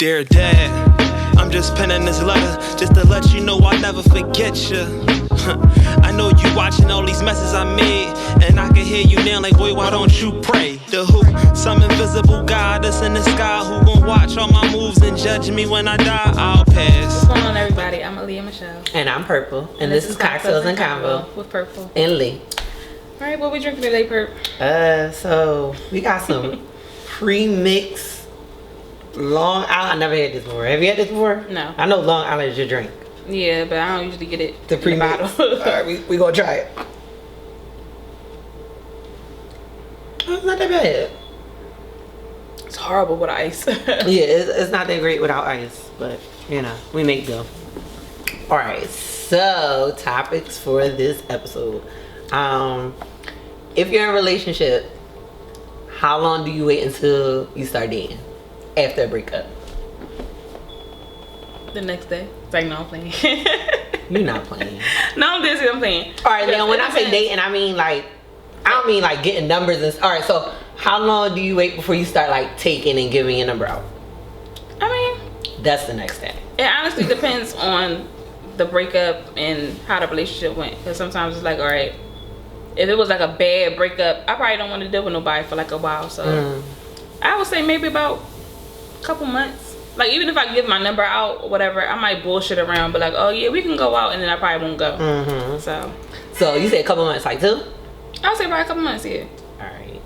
Dear Dad, I'm just penning this letter just to let you know I'll never forget you. I know you watching all these messes I made, and I can hear you now like, boy, why don't you pray? The who? Some invisible God that's in the sky who gon' watch all my moves and judge me when I die. I'll pass. What's going on, everybody? I'm Aaliyah Michelle. And I'm Purple. And this is Cocktails and Convo with Purple and Lee. All right, what we drinking today, Perp? So we got some pre-mixed Long Island. I never had this before. Have you had this before? No. I know Long Island is your drink. Yeah, but I don't usually get it. The pre-mix. Alright, we gonna try it. Oh, it's not that bad. It's horrible with ice. Yeah, it's not that great without ice, but you know, we make do. Alright, so topics for this episode. If you're in a relationship, how long do you wait until you start dating after a breakup? The next day. It's like, no, I'm playing. You're not playing. No, I'm busy. I'm playing. Alright, now when I say dating, I mean like, I don't mean like getting numbers and alright, so how long do you wait before you start like taking and giving your number out? I mean, that's the next step. It honestly depends on the breakup and how the relationship went. Because sometimes it's like, alright, if it was like a bad breakup, I probably don't want to deal with nobody for like a while. So I would say maybe about a couple months. Like, even if I give my number out or whatever, I might bullshit around, but like, oh yeah, we can go out, and then I probably won't go. So you said a couple months, like 2? I'll say probably a couple months, yeah. Alright.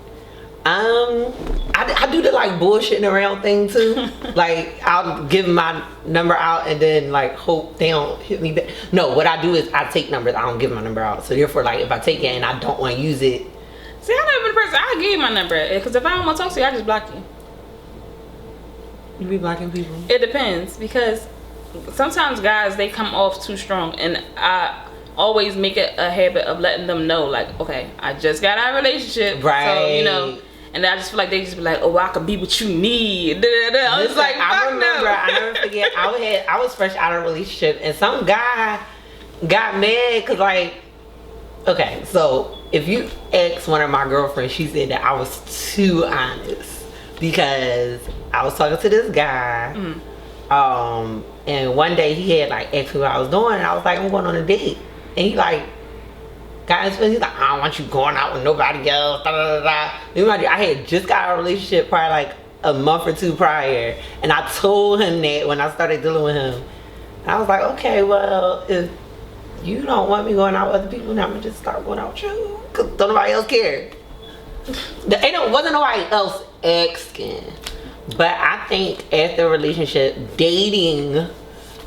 I do the like bullshitting around thing too. Like, I'll give my number out and then like hope they don't hit me back. No, what I do is I take numbers, I don't give my number out. So therefore, like, if I take it and I don't want to use it. See, I'm not even the person, I'll give you my number. Because if I don't want to talk to you, I just block you. You be blocking people? It depends, because sometimes guys, they come off too strong, and I always make it a habit of letting them know, like, okay, I just got out of a relationship, right? So, you know, and I just feel like they just be like, oh, I could be what you need. I was like, I remember, no. I never forget, I was fresh out of a relationship, and some guy got mad because, like, okay, so if you ask one of my girlfriends, she said that I was too honest. Because I was talking to this guy, and one day he had like asked me what I was doing, and I was like, I'm going on a date, and he like got his face. He's like, I don't want you going out with nobody else. Da, da, da, da. I had just got out of a relationship probably like a month or two prior, and I told him that when I started dealing with him. And I was like, okay, well, if you don't want me going out with other people, then I'm gonna just start going out with you, cause don't nobody else care. Wasn't nobody else asking. But I think after a relationship, dating,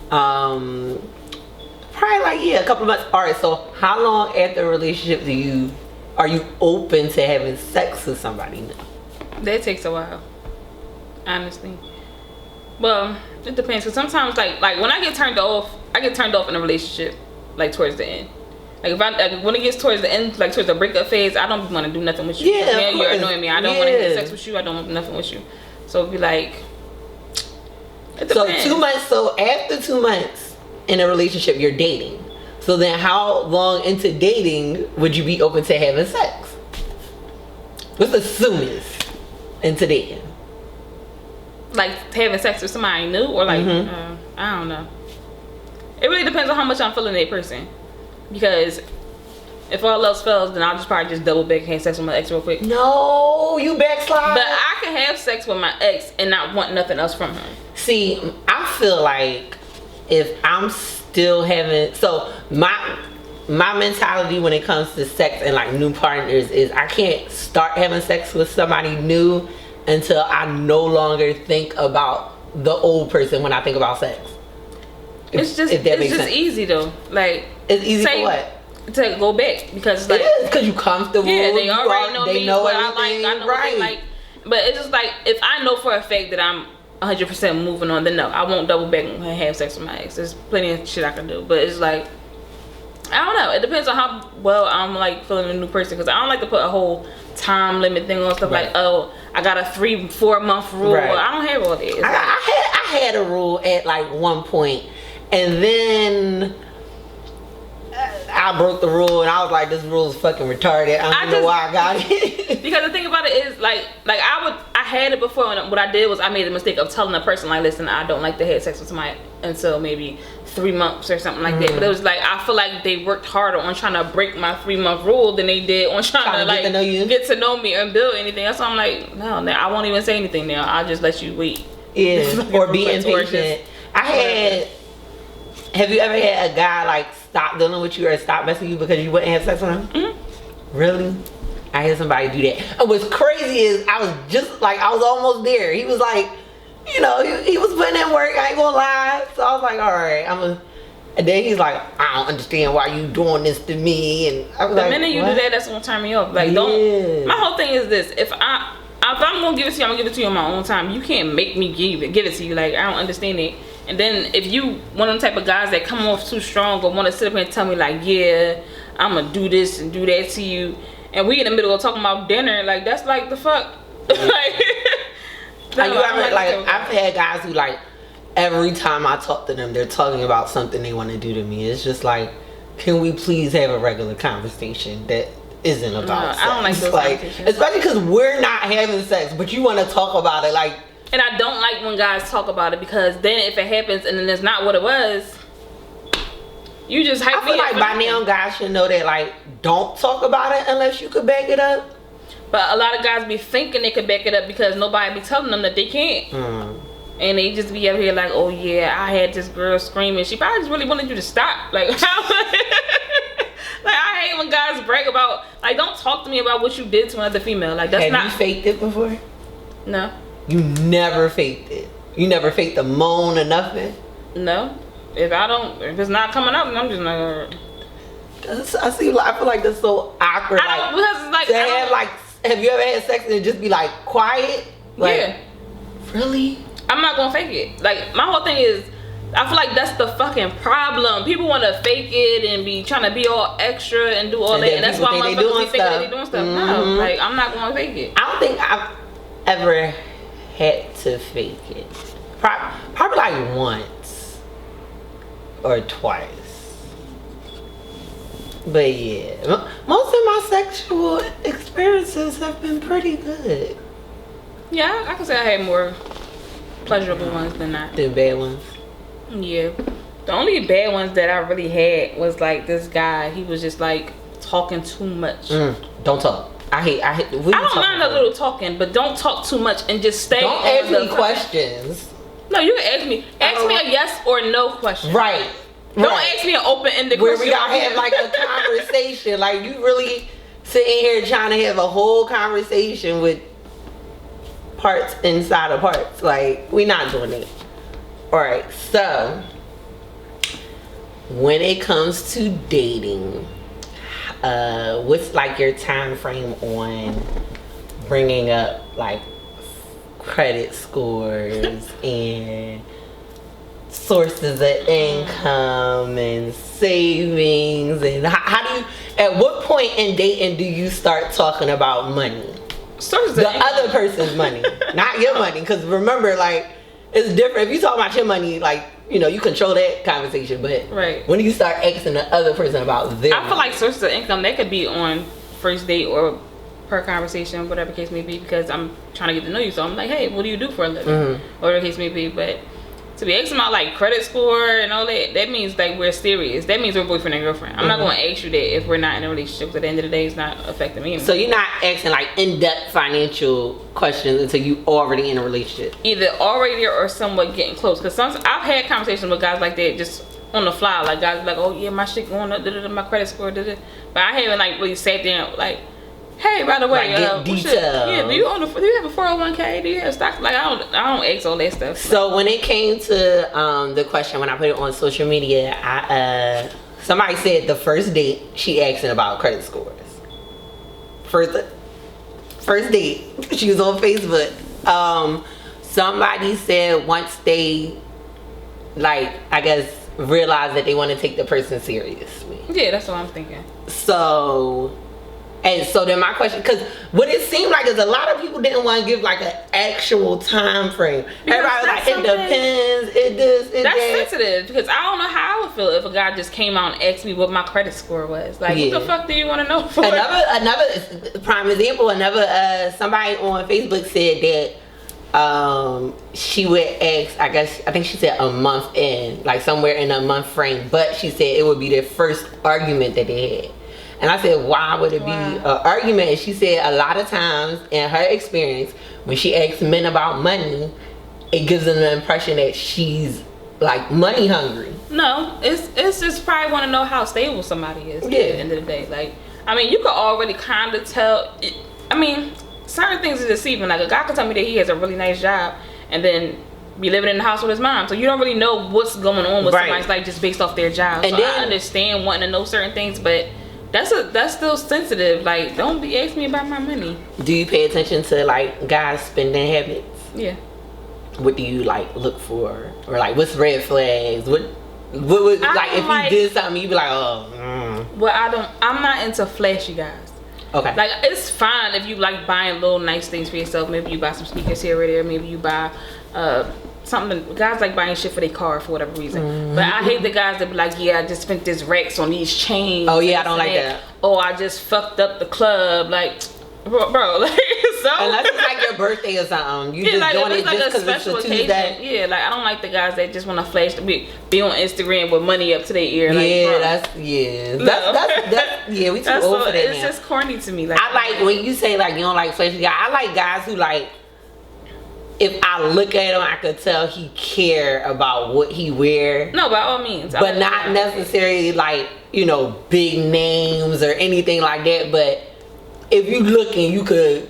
probably like, yeah, a couple of months. Alright, so how long after a relationship are you open to having sex with somebody now? That takes a while, honestly. Well, it depends, because sometimes like when I get turned off in a relationship, like towards the end. Like, when it gets towards the end, like towards the breakup phase, I don't want to do nothing with you. Yeah, you're annoying me. I don't want to have sex with you. I don't want nothing with you. So it'd be like, it depends. So 2 months. So after 2 months in a relationship, you're dating. So then, how long into dating would you be open to having sex? What's the soonest into dating? Like having sex with somebody new, or like I don't know. It really depends on how much I'm feeling that person. Because if all else fails, then I'll probably just double back and have sex with my ex real quick. No, you backslide. But I can have sex with my ex and not want nothing else from her. See, I feel like if I'm still having, so my mentality when it comes to sex and like new partners is I can't start having sex with somebody new until I no longer think about the old person when I think about sex. It's just easy though. Like, it's easy for what? To go back, because like, it is because you comfortable. Yeah, they already know me. Know what I like. I know what they like. But it's just like, if I know for a fact that I'm 100% moving on, then no, I won't double back and have sex with my ex. There's plenty of shit I can do, but it's like, I don't know. It depends on how well I'm like feeling a new person, because I don't like to put a whole time limit thing on stuff like, oh, I got a 3-4 month rule. Right. I don't have all that. I had a rule at like one point. And then I broke the rule, and I was like, "This rule is fucking retarded." I don't know why I got it. Because the thing about it is, like I had it before, and what I did was I made the mistake of telling a person like, listen, I don't like to have sex with somebody until maybe 3 months or something like that. But it was like, I feel like they worked harder on trying to break my 3-month rule than they did on trying to like get to know me and build anything else. So I'm like, no, I won't even say anything now. I'll just let you wait. Yeah, or be impatient. Have you ever had a guy like stop dealing with you or stop messing with you because you wouldn't have sex with him? Mm-hmm. Really? I had somebody do that. And what's crazy is I was almost there. He was like, you know, he was putting in work. I ain't gonna lie. So I was like, all right, and then he's like, I don't understand why you doing this to me. And I was the like, minute you do that, that's gonna turn me off. Like, don't. My whole thing is this: if I'm gonna give it to you, I'm gonna give it to you on my own time. You can't make me give it to you. Like, I don't understand it. And then if you one of them type of guys that come off too strong or want to sit up here and tell me like, yeah, I'm gonna do this and do that to you, and we in the middle of talking about dinner, like that's like the fuck. Yeah. I've had guys who like every time I talk to them, they're talking about something they want to do to me. It's just like, can we please have a regular conversation that isn't about sex? I don't like those conversations. Especially because we're not having sex, but you want to talk about it like. And I don't like when guys talk about it, because then if it happens and then it's not what it was, you just hype me up. I feel like by now guys should know that like, don't talk about it unless you could back it up. But a lot of guys be thinking they could back it up because nobody be telling them that they can't. And they just be up here like, oh yeah, I had this girl screaming. She probably just really wanted you to stop. Like, like I hate when guys brag about, like, don't talk to me about what you did to another female. Like, that's Have you faked it before? No. You never faked it. You never faked a moan or nothing. No. If it's not coming up, then I'm just like. I feel like that's so awkward. Because it's like, have you ever had sex and it just be like quiet? Like, yeah. Really? I'm not gonna fake it. Like, my whole thing is, I feel like that's the fucking problem. People want to fake it and be trying to be all extra and do all that, and that's why motherfuckers be thinking that they doing stuff. No, like, I'm not gonna fake it. I don't think I've ever had to fake it. Probably like once or twice. But yeah, most of my sexual experiences have been pretty good. Yeah, I can say I had more pleasurable ones than not. The bad ones? Yeah. The only bad ones that I really had was like this guy. He was just like talking too much. Don't talk. I hate. I don't mind a little talking, but don't talk too much and just stay. Don't ask me questions. No, you can ask me. Ask me a yes or no question. Right. Don't ask me an open-ended question. Where we gotta have like a conversation. Like, you really sitting here trying to have a whole conversation with parts inside of parts. Like, we not doing it. Alright, so when it comes to dating, what's like your time frame on bringing up like credit scores and sources of income and savings, and how do you, at what point in dating do you start talking about money? Sources the of income. Other person's money, not your money, because remember, like, it's different if you talk about your money, like, you know, you control that conversation, but right when you start asking the other person about their I feel like sources of income, that could be on first date or per conversation, whatever case may be, because I'm trying to get to know you. So I'm like, hey, what do you do for a living? Whatever the case may be. But to be asking about like credit score and all that, that means like we're serious. That means we're boyfriend and girlfriend. I'm not going to ask you that if we're not in a relationship, because at the end of the day, it's not affecting me anymore. So you're not asking like in-depth financial questions until you already in a relationship? Either already or somewhat getting close. Because I've had conversations with guys like that just on the fly. Like, guys like, oh yeah, my shit going up, my credit score, but I haven't like really sat there and like, hey, by the way, like, do you have a 401k? Do you have stocks? Like, I don't ask all that stuff. So when it came to the question, when I put it on social media, somebody said the first date she asking about credit scores. First date, she was on Facebook. Somebody said once they, like, I guess, realize that they want to take the person seriously. Yeah, that's what I'm thinking. So then my question, because what it seemed like is a lot of people didn't want to give like an actual time frame. Everybody was like, it depends, that's sensitive, because I don't know how I would feel if a guy just came out and asked me what my credit score was. Like, what the fuck do you want to know for? Another prime example, somebody on Facebook said that she would ask, I think she said a month in, like somewhere in a month frame, but she said it would be their first argument that they had. And I said, why would it be an argument? And she said a lot of times in her experience, when she asks men about money, it gives them the impression that she's like money hungry. No, it's just probably want to know how stable somebody is at the end of the day. Like, I mean, you could already kind of tell. I mean, certain things are deceiving. Like, a guy can tell me that he has a really nice job and then be living in the house with his mom. So you don't really know what's going on with somebody's life just based off their job. And so then, I understand wanting to know certain things, but that's still sensitive. Like, don't be asking me about my money. Do you pay attention to like guys' spending habits? Yeah. What do you like look for, or like what's red flags? What would like if you did something you'd be like, oh. Well, I'm not into flashy guys. Okay. Like, it's fine if you like buying little nice things for yourself. Maybe you buy some sneakers here or there. Maybe you buy something. Guys like buying shit for their car for whatever reason. But I hate the guys that be like, yeah, I just spent this racks on these chains. Oh yeah, I don't like that. Oh, I just fucked up the club. Like, bro, like, so unless it's like your birthday or something, you just like, doing it like just because it's a Tuesday. Yeah, like, I don't like the guys that just want to flash be on Instagram with money up to their ear. Like, yeah, bro, that's we too old for that. It's just corny to me. Like, I like when you say like you don't like flashy guys. I like guys who like, if I look at him, I could tell he care about what he wear. No, by all means, but not necessarily like, you know, big names or anything like that. But if you looking, you could.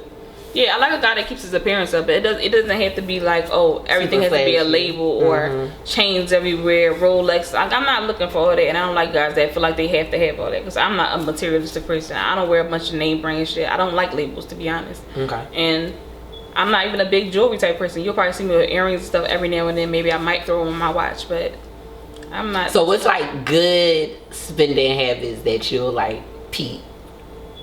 Yeah, I like a guy that keeps his appearance up. It doesn't have to be like, oh, everything has to be a label or chains everywhere, Rolex. Like, I'm not looking for all that, and I don't like guys that feel like they have to have all that, because I'm not a materialistic person. I don't wear a bunch of name brand shit. I don't like labels, to be honest. Okay. And I'm not even a big jewelry type person. You'll probably see me with earrings and stuff every now and then. Maybe I might throw them on my watch, but I'm not. So what's like good spending habits that you'll like peep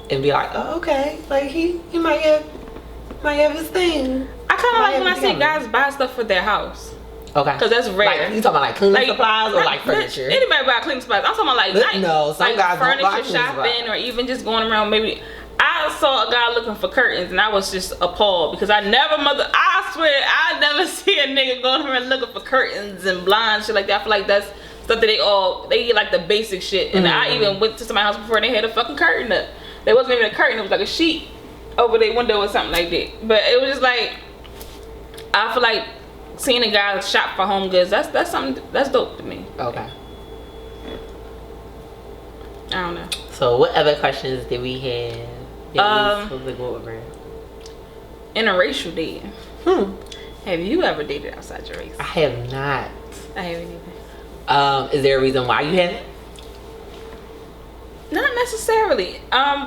and be like, oh, okay, like he might have his thing. I kind of like when I see guys buy stuff for their house. Okay. Because that's rare. Like, you talking about like cleaning supplies or like furniture? Anybody buy cleaning supplies. I'm talking about like some guys furniture don't buy shopping, or even just going around. Maybe I saw a guy looking for curtains and I was just appalled, because I swear I never see a nigga going around looking for curtains and blinds, shit like that. I feel like that's stuff that they get like the basic shit. And I even went to somebody's house before and they had a fucking curtain up. There wasn't even a curtain, it was like a sheet over their window or something like that. But it was just like, I feel like seeing a guy shop for home goods, that's something that's dope to me. Okay. I don't know. So what other questions did we have that we supposed to go over? Interracial dating. Have you ever dated outside your race? I have not. I haven't either. Is there a reason why you haven't? Not necessarily.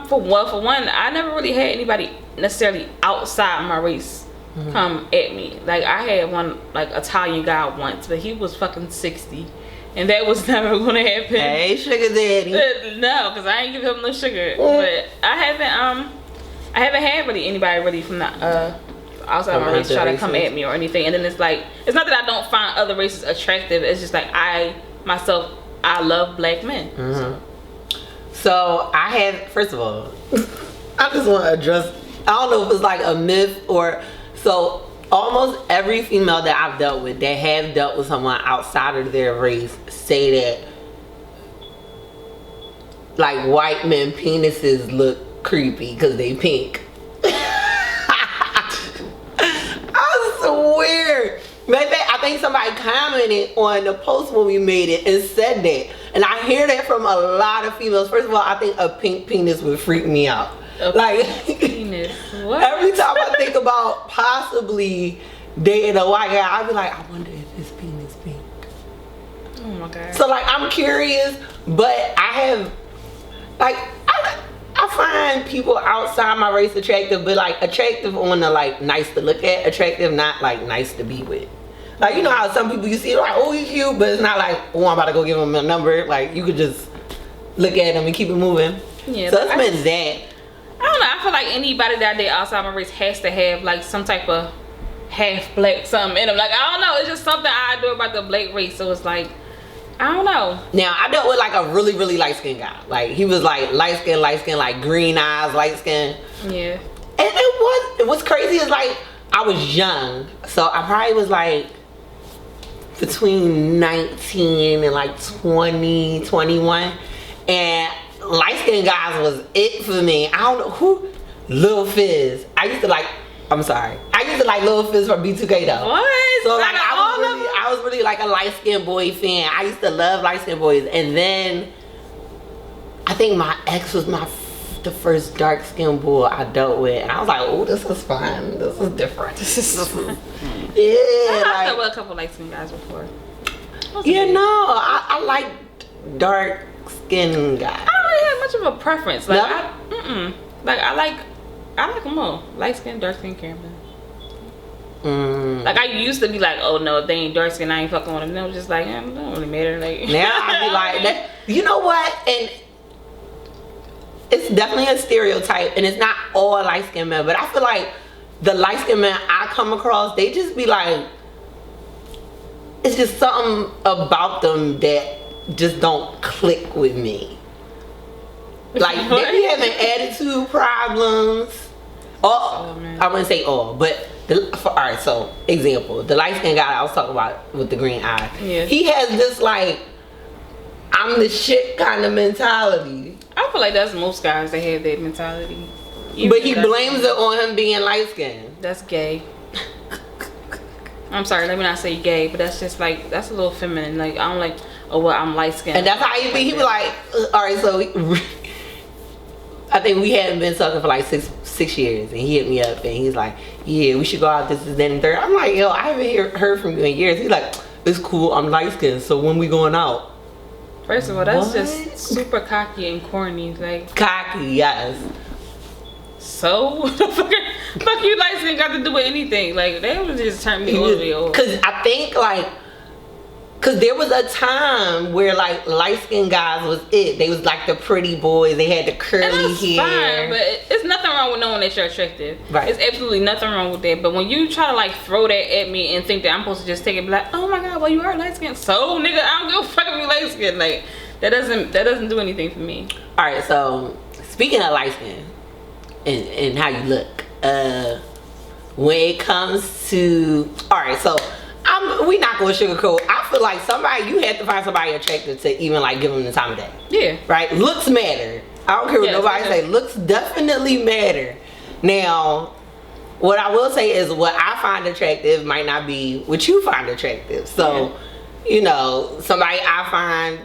For one, I never really had anybody necessarily outside my race come at me. Like, I had one like Italian guy once, but he was fucking 60, and that was never gonna happen. Hey, sugar daddy. No, because I ain't give him no sugar. But I haven't had really anybody really from the outside my race try to come at me or anything. And then it's like, it's not that I don't find other races attractive. It's just like I love black men. So I have, first of all, I just want to address, I don't know if it's like a myth or, so almost every female that I've dealt with that have dealt with someone outside of their race say that like white men penises look creepy because they pink. I swear. Maybe I think somebody commented on the post when we made it and said that. And I hear that from a lot of females. First of all, I think a pink penis would freak me out. Like, penis. What? Every time I think about possibly dating a white guy, I'd be like, I wonder if his penis pink. Oh my god. So like, I'm curious, but I have, like, I find people outside my race attractive, but like attractive on the like nice to look at, attractive, not like nice to be with. Like, you know how some people you see like, oh, he's cute, but it's not like, oh, I'm about to go give him a number. Like, you could just look at him and keep it moving. Yeah. So it's been that. I don't know. I feel like anybody that I date outside my race has to have like some type of half black something in them. Like, I don't know. It's just something I do about the black race. So it's like, I don't know. Now, I dealt with like a really, really light skinned guy. Like, he was like light skin, like green eyes, light skin. Yeah. And it was crazy. It's like, I was young, so I probably was like between 19 and like 20, 21, and light skinned guys was it for me. I don't know who. Lil Fizz. I used to like Lil Fizz from B2K though. What? So like I was really like a light skinned boy fan. I used to love light skinned boys, and then I think my ex was the first dark skinned boy I dealt with, and I was like, oh, this is fun. This is different. Yeah. I dealt with a couple light skinned guys before. Yeah, no, I like dark skinned guys. I don't really have much of a preference. Like, No? Like, I like them all. Light skin, dark skin, caramel. Like, I used to be like, oh no, if they ain't dark skin, I ain't fucking with them. They was just like, it don't really matter. Like, now I be like, that, you know what? And it's definitely a stereotype, and it's not all light skinned men, but I feel like the light skinned men I come across, they just be like, it's just something about them that just don't click with me. Like, they be having attitude problems. Oh, I wouldn't say all, but alright, so example, the light skinned guy I was talking about with the green eye, yeah. He has this like, I'm the shit kind of mentality. I feel like that's most guys that have that mentality. But he blames it on him being light skinned. That's gay. I'm sorry, let me not say gay, but that's just like, that's a little feminine. Like, I don't like, oh well, I'm light skinned. And that's how he be. He be like, alright, so I think we hadn't been talking for like six years, and he hit me up and he's like, yeah, we should go out, this is then and third. I'm like, yo, I haven't heard from you in years. He's like, it's cool, I'm light skinned, so when we going out? First of all, that's just super cocky and corny. Like, cocky, yes. So what the fuck you light skin got to do with anything? Like, they would just turn me all the way over. Cause I think like, cause there was a time where like light skinned guys was it. They was like the pretty boys. They had the curly hair. Fine, but it's nothing wrong with knowing that you're attractive. Right. It's absolutely nothing wrong with that. But when you try to like throw that at me and think that I'm supposed to just take it, be like, oh my god, well you are light skinned. So nigga, I don't give a fuck if you light skinned. Like, that doesn't do anything for me. All right. So speaking of light skin and how you look, when it comes to, all right, so. We not gonna sugarcoat. I feel like you have to find somebody attractive to even like give them the time of day. Yeah. Right? Looks matter. I don't care what nobody say. Looks definitely matter. Now, what I will say is what I find attractive might not be what you find attractive. So, you know, somebody I find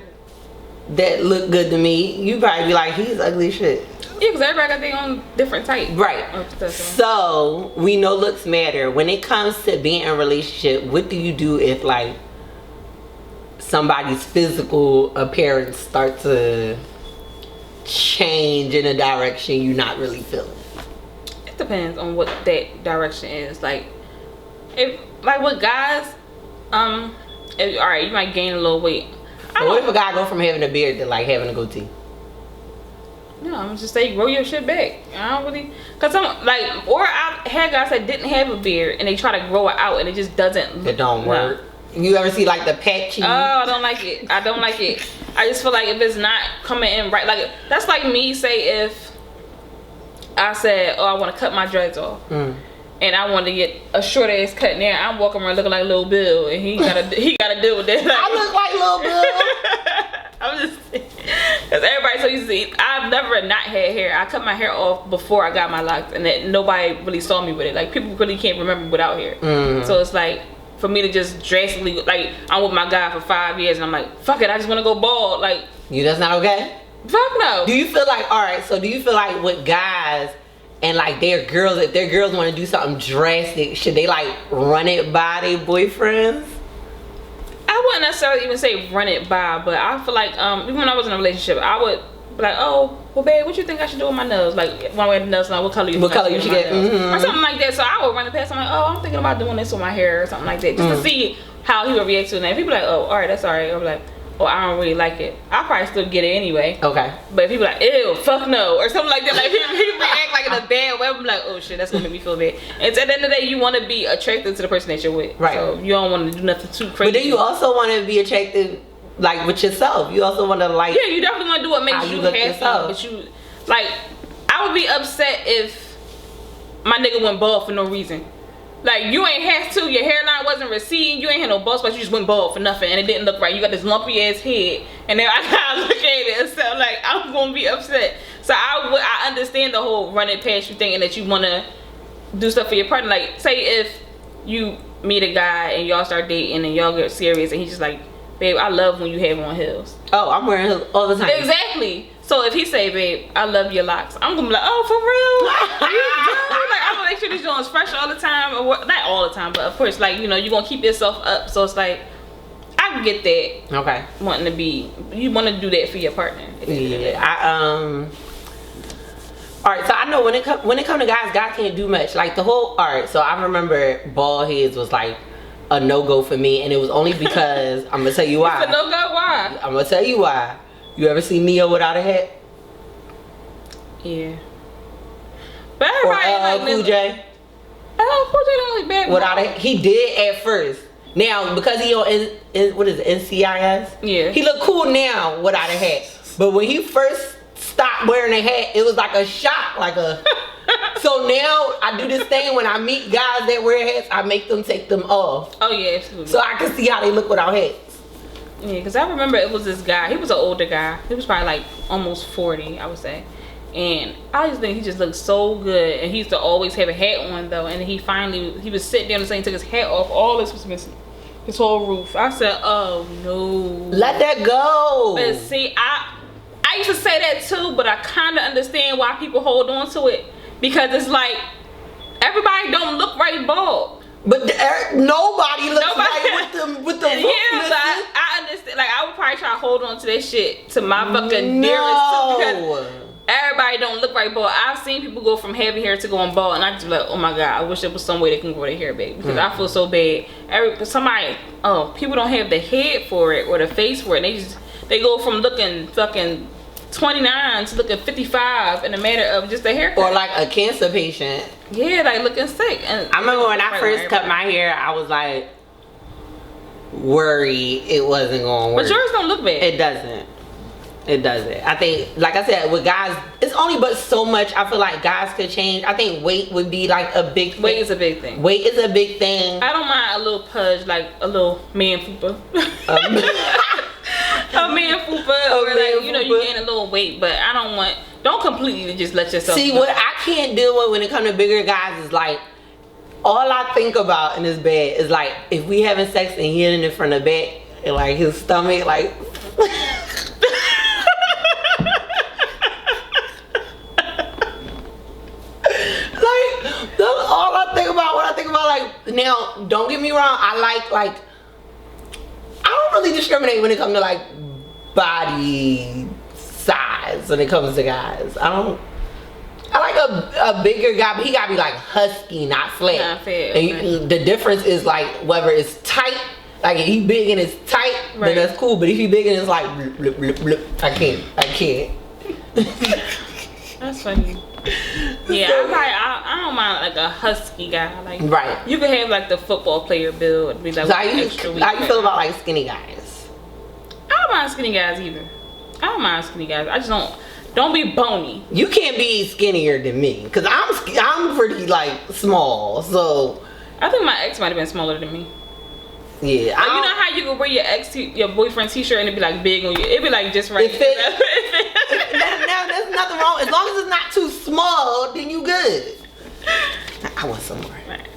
that look good to me, you probably be like, he's ugly as shit. Yeah, because everybody got their own different type. Right. So, we know looks matter. When it comes to being in a relationship, what do you do if, like, somebody's physical appearance starts to change in a direction you're not really feeling? It depends on what that direction is. Like, if, like, with guys, if, all right, you might gain a little weight. What if a guy go from having a beard to, like, having a goatee? No, I'm just say grow your shit back. I don't really, cause I'm like, or I had guys that didn't have a beard and they try to grow it out and it just doesn't. It don't work. You ever see like the patchy? Oh, I don't like it. I don't like it. I just feel like if it's not coming in right, like that's like me say if I said, oh, I want to cut my dreads off. And I want to get a short ass cut now. I'm walking around looking like Lil Bill, and he gotta deal with that. Like, I look like Lil Bill. I'm just, because everybody so used to see, I've never not had hair. I cut my hair off before I got my locks, and that nobody really saw me with it. Like, people really can't remember without hair. So it's like, for me to just drastically, like, I'm with my guy for 5 years, and I'm like, fuck it, I just want to go bald. Like, that's not okay? Fuck no. Do you feel like, all right, so do you feel like with guys and like their girls, if their girls want to do something drastic, should they like run it by their boyfriends? I wouldn't necessarily even say run it by, but I feel like even when I was in a relationship, I would be like, oh, well, babe, what you think I should do with my nails? Like, when I wear the nails, like, what color you should get? Or something like that. So I would run it past. I'm like, oh, I'm thinking about doing this with my hair or something like that, just to see how he would react to it. And people like, oh, all right, that's all right. I'll be like, oh, I don't really like it. I'll probably still get it anyway. Okay. But if people like, ew, fuck no, or something like that, like people react like in a bad way, I'm like, oh shit, that's gonna make me feel bad. And at the end of the day, you want to be attracted to the person that you're with. Right. So you don't want to do nothing too crazy. But then you also want to be attracted, like, with yourself. You also want to, like, yeah, you definitely want to do what makes you happy. Yourself. But you, like, I would be upset if my nigga went bald for no reason. Like, you ain't have to. Your hairline wasn't receding. You ain't had no bald spots. You just went bald for nothing, and it didn't look right. You got this lumpy ass head, and then I gotta look at it and so like I'm gonna be upset. So I understand the whole running past you thing, and that you wanna do stuff for your partner. Like, say if you meet a guy and y'all start dating and y'all get serious, and he's just like, babe, I love when you have on heels. Oh, I'm wearing heels all the time. Exactly. So if he say, babe, I love your locks, I'm gonna be like, oh, for real? You do? Like, I'm gonna make sure these joints fresh all the time, or what? Not all the time, but of course, like, you know, you're gonna keep yourself up. So it's like, I can get that. Okay. Wanting to be, you want to do that for your partner. Yeah. All right, so I know when it come to guys can't do much. Like the whole, all right, so I remember bald heads was like a no-go for me, and it was only because I'm gonna tell you why. It's a no-go? Why? I'm gonna tell you why. You ever see Neo without a hat? Yeah. But Or everybody like Cool J? Oh, Cool J don't look bad. Without a, he did at first. Now because he on what is it, NCIS? Yeah. He look cool now without a hat. But when he first stopped wearing a hat, it was like a shock, like a. So now I do this thing when I meet guys that wear hats, I make them take them off. Oh yeah, absolutely. So I can see how they look without hats. Yeah, because I remember it was this guy. He was an older guy. He was probably like almost 40, I would say. And I just think he just looked so good. And he used to always have a hat on though. And he was sitting there and saying, took his hat off. All this was missing. His whole roof. I said, oh no. Let that go. But see, I used to say that too, but I kind of understand why people hold on to it. Because it's like, everybody don't look right bald. But nobody looks right with the roof. Yeah, so I understand. Like, I would probably try to hold on to that shit to my fucking dearest too, because everybody don't look right bald. I've seen people go from heavy hair to going bald, and I just be like, oh my god, I wish there was some way they can grow their hair back, because I feel so bad. People don't have the head for it or the face for it. They go from looking fucking 29 to looking 55 in a matter of just a haircut. Or like a cancer patient. Yeah, like looking sick. And I remember when I first cut my hair, I was like worried it wasn't gonna work. But yours don't look bad. It doesn't. I think, like I said, with guys, it's only but so much I feel like guys could change. I think weight would be like a big thing. Weight is a big thing. Weight is a big thing. I don't mind a little pudge, like a little man fupa. A man fupa, or like, you know, you gain a little weight, but I don't completely just let yourself See, go. what I can't deal with when it comes to bigger guys is like, all I think about in this bed is like, if we having sex and he in front of the bed, and like his stomach, like. That's all I think about when I think about, like, now, don't get me wrong, I don't really discriminate when it comes to like body size when it comes to guys. I like a bigger guy, but he gotta be like husky, not flat. Not fat, and the difference is like whether it's tight, like if he big and it's tight, right, then that's cool. But if he big and it's like blip, blip, blip, I can't. That's funny. Yeah, I don't mind like a husky guy. Like, right. You could have like the football player build. Be like, So how you feel about like skinny guys? I don't mind skinny guys either. I don't mind skinny guys. I just don't be bony. You can't be skinnier than me because I'm pretty like small. So I think my ex might have been smaller than me. Yeah, like, you know how you could wear your boyfriend's t-shirt and it'd be like big on you. It'd be like just right. Now there's nothing wrong as long as it's not too small. Then you good. I want some more. Right.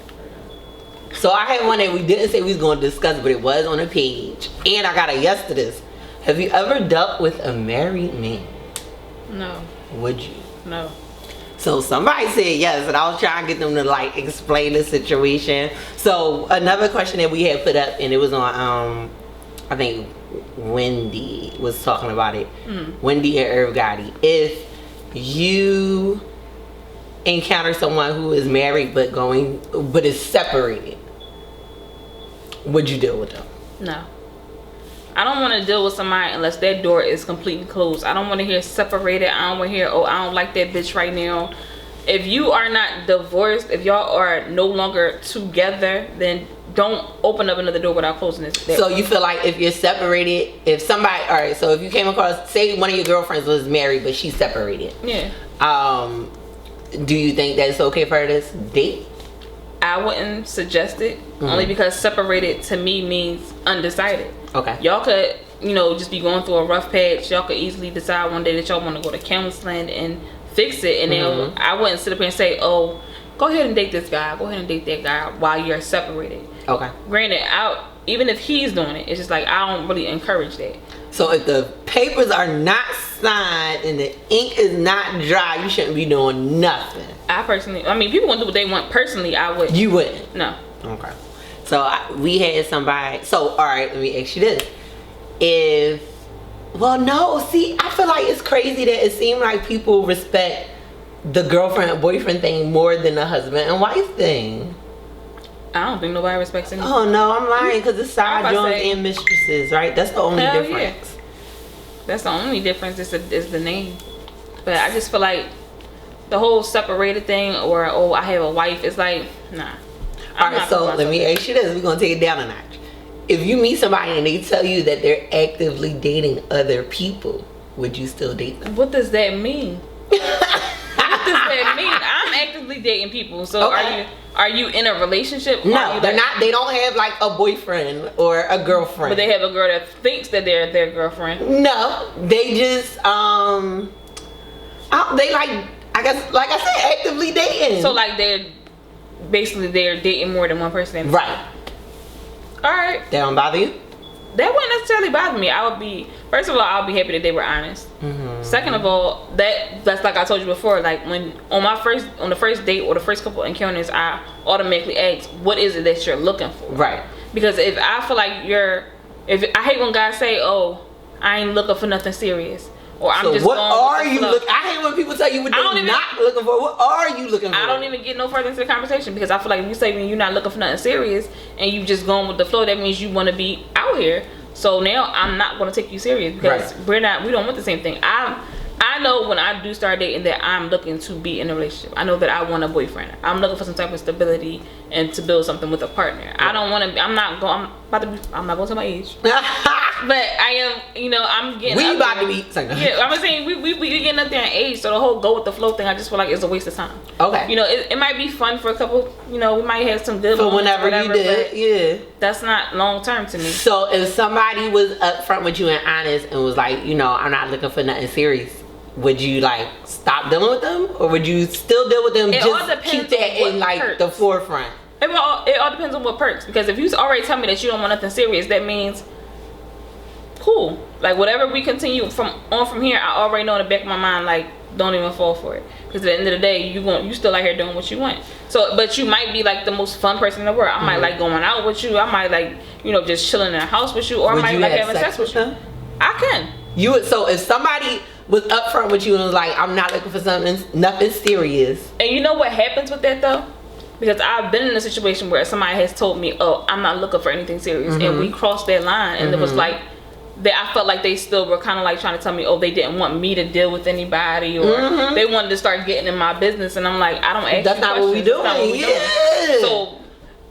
So I had one that we didn't say we was going to discuss, but it was on the page, and I got a yes to this. Have you ever dealt with a married man? No. Would you? No. So somebody said yes, and I was trying to get them to like explain the situation. So another question that we had put up, and it was on I think Wendy was talking about it. Wendy and Irv Gotti. If you encounter someone who is married but is separated, would you deal with them? No. I don't want to deal with somebody unless that door is completely closed. I don't want to hear separated. I don't want to hear, oh, I don't like that bitch right now. If you are not divorced, if y'all are no longer together, then don't open up another door without closing it. So you feel like if you're separated, if somebody, all right, so if you came across, say one of your girlfriends was married but she's separated. Yeah. Do you think that it's okay for her to date? I wouldn't suggest it, only because separated to me means undecided. Okay. Y'all could, just be going through a rough patch. Y'all could easily decide one day that y'all want to go to counseling and fix it. And then I wouldn't sit up here and say, oh, go ahead and date this guy. Go ahead and date that guy while you're separated. Okay. Granted, even if he's doing it, it's just like, I don't really encourage that. So if the papers are not signed and the ink is not dry, you shouldn't be doing nothing. People want to do what they want. Personally, I wouldn't. You wouldn't? No. Okay. So we had somebody. So, all right, let me ask you this. I feel like it's crazy that it seems like people respect the girlfriend and boyfriend thing more than the husband and wife thing. I don't think nobody respects anything. Oh no, I'm lying, because it's side joints and mistresses, right? That's the only difference. Yeah. That's the only difference is the name. But I just feel like the whole separated thing, or I have a wife, it's like, nah. Alright, so let me ask you this. We're going to take it down a notch. If you meet somebody and they tell you that they're actively dating other people, would you still date them? What does that mean? What does that mean? I'm actively dating people. So okay. Are you in a relationship? No, they're not. They don't have like a boyfriend or a girlfriend. But they have a girl that thinks that they're their girlfriend. No, they just they like I said, actively dating. So like they're dating more than one person. Right. All right. That don't bother you? That wouldn't necessarily bother me. First of all, I'll be happy that they were honest. Second of all, that's like I told you before, like when on the first date or the first couple encounters, I automatically ask, what is it that you're looking for? Right. Because if I feel like I hate when guys say, oh, I ain't looking for nothing serious. Or I'm just what going are with the you flow. looking? I hate when people tell you what they're not looking for. What are you looking for? I don't even get no further into the conversation, because I feel like if you say when you're not looking for nothing serious and you just going with the flow, that means you want to be out here. So now I'm not going to take you serious, because we don't want the same thing. I know when I do start dating that I'm looking to be in a relationship. I know that I want a boyfriend. I'm looking for some type of stability and to build something with a partner. Yeah. I don't want to. I'm not going to my age. But I am, I'm getting. We about there. to be. Yeah, I'm saying we getting up there in age, so the whole go with the flow thing, I just feel like it's a waste of time. Okay. It might be fun for a couple. We might have some good. For whenever you did, yeah. That's not long term to me. So if somebody was upfront with you and honest and was like, I'm not looking for nothing serious, would you like stop dealing with them, or would you still deal with them? Just keep that in like the forefront. It all depends on what perks. Because if you already tell me that you don't want nothing serious, that means. Cool. Like whatever we continue from here, I already know in the back of my mind, like, don't even fall for it. Because at the end of the day, you still out here doing what you want. So, but you might be like the most fun person in the world. I might like going out with you. I might like, just chilling in the house with you, or I might like having sex with you. I can. You would. So if somebody was upfront with you and was like, I'm not looking for nothing serious. And you know what happens with that though? Because I've been in a situation where somebody has told me, oh, I'm not looking for anything serious, and we crossed that line, and it was like. I felt like they still were kind of like trying to tell me, oh, they didn't want me to deal with anybody, or they wanted to start getting in my business, and I'm like, I don't ask. That's not what we doing. Yeah. So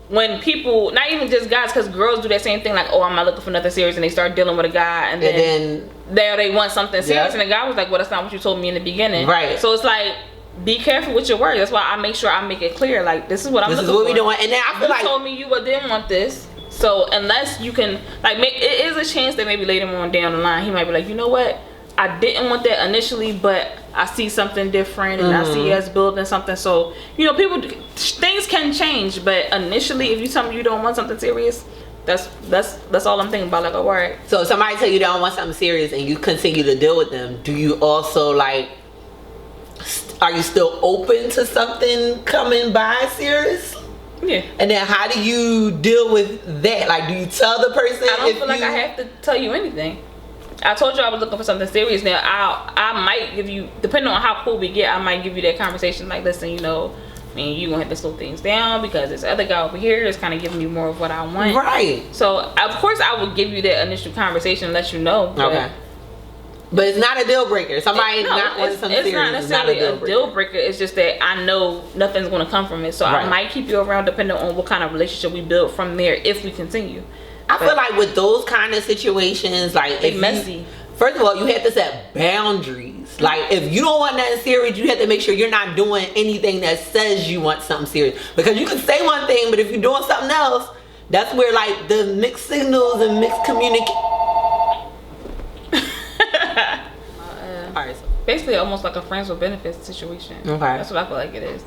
when people, not even just guys, because girls do that same thing, like, oh, I'm not looking for nothing serious, and they start dealing with a guy, and then they want something serious, and the guy was like, well, that's not what you told me in the beginning. Right. So it's like, be careful with your words. That's why I make sure I make it clear, like, this is what I'm looking for. This is what we doing, and then I feel you told me you didn't want this. So unless you can, like, it is a chance that maybe later on down the line, he might be like, you know what? I didn't want that initially, but I see something different, and I see us building something. So, things can change, but initially, if you tell me you don't want something serious, that's all I'm thinking about. Like, all right. So if somebody tell you they don't want something serious and you continue to deal with them, do you also like? Are you still open to something coming by serious? Yeah. And then how do you deal with that? Like, do you tell the person? I don't feel like I have to tell you anything. I told you I was looking for something serious. Now I might give you, depending on how cool we get, I might give you that conversation. Like, listen, you gonna have to slow things down, because this other guy over here is kind of giving me more of what I want. Right. So of course I would give you that initial conversation and let you know. Okay. But it's not a deal breaker. Somebody not wanting something serious. It's not necessarily a deal breaker. It's just that I know nothing's going to come from it. So I might keep you around depending on what kind of relationship we build from there if we continue. I feel like with those kind of situations, like it's messy. first of all, you have to set boundaries. Like, if you don't want nothing serious, you have to make sure you're not doing anything that says you want something serious. Because you can say one thing, but if you're doing something else, that's where like the mixed signals and mixed communication. Alright, so basically almost like a friends with benefits situation. Okay. That's what I feel like it is.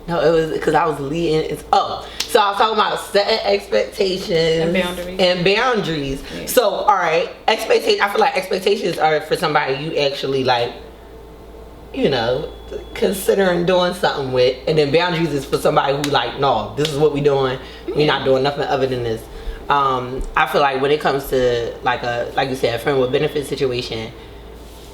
no, it was because I was leading. So I was talking about setting expectations And boundaries. Yeah. Yeah. So, all right, expectations. I feel like expectations are for somebody you actually like, you know, considering doing something with, and then boundaries is for somebody who like, no, this is what we doing. We're not doing nothing other than this. I feel like when it comes to like you said, a friend with benefit situation,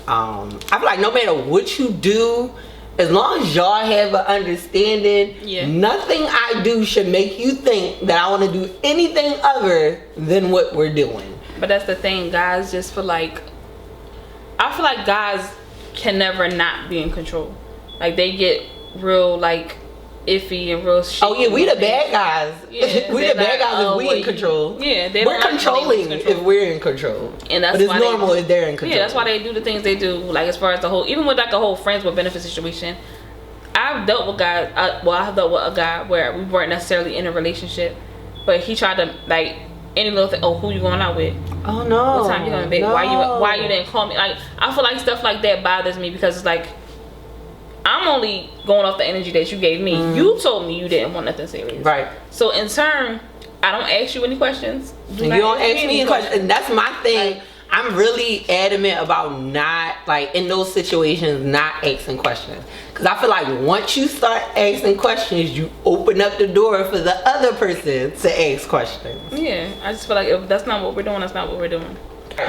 I feel like no matter what you do, as long as y'all have an understanding, nothing I do should make you think that I want to do anything other than what we're doing. But that's the thing, guys just feel like, I feel like guys can never not be in control. Like they get real like iffy and real shit. Oh yeah, we the bad guys. Yeah, we the bad guys if we in you- control. Yeah, they we're don't like controlling control. if we're in control. And that's but it's why normal if they're in control. Yeah, that's why they do the things they do. Like as far as the whole, even with like a whole friends with benefits situation, I've dealt with guys. I've dealt with a guy where we weren't necessarily in a relationship, but he tried to like any little thing. Oh, who you going out with? Oh no. What time you going to bed? No. Why you didn't call me? Like I feel like stuff like that bothers me because it's like I'm only going off the energy that you gave me. You told me you didn't want nothing serious. Right. So in turn, I don't ask you any questions. And you don't ask me any questions. And that's my thing. I'm really adamant about not, like, in those situations, not asking questions. Because I feel like once you start asking questions, you open up the door for the other person to ask questions. Yeah, I just feel like if that's not what we're doing, that's not what we're doing.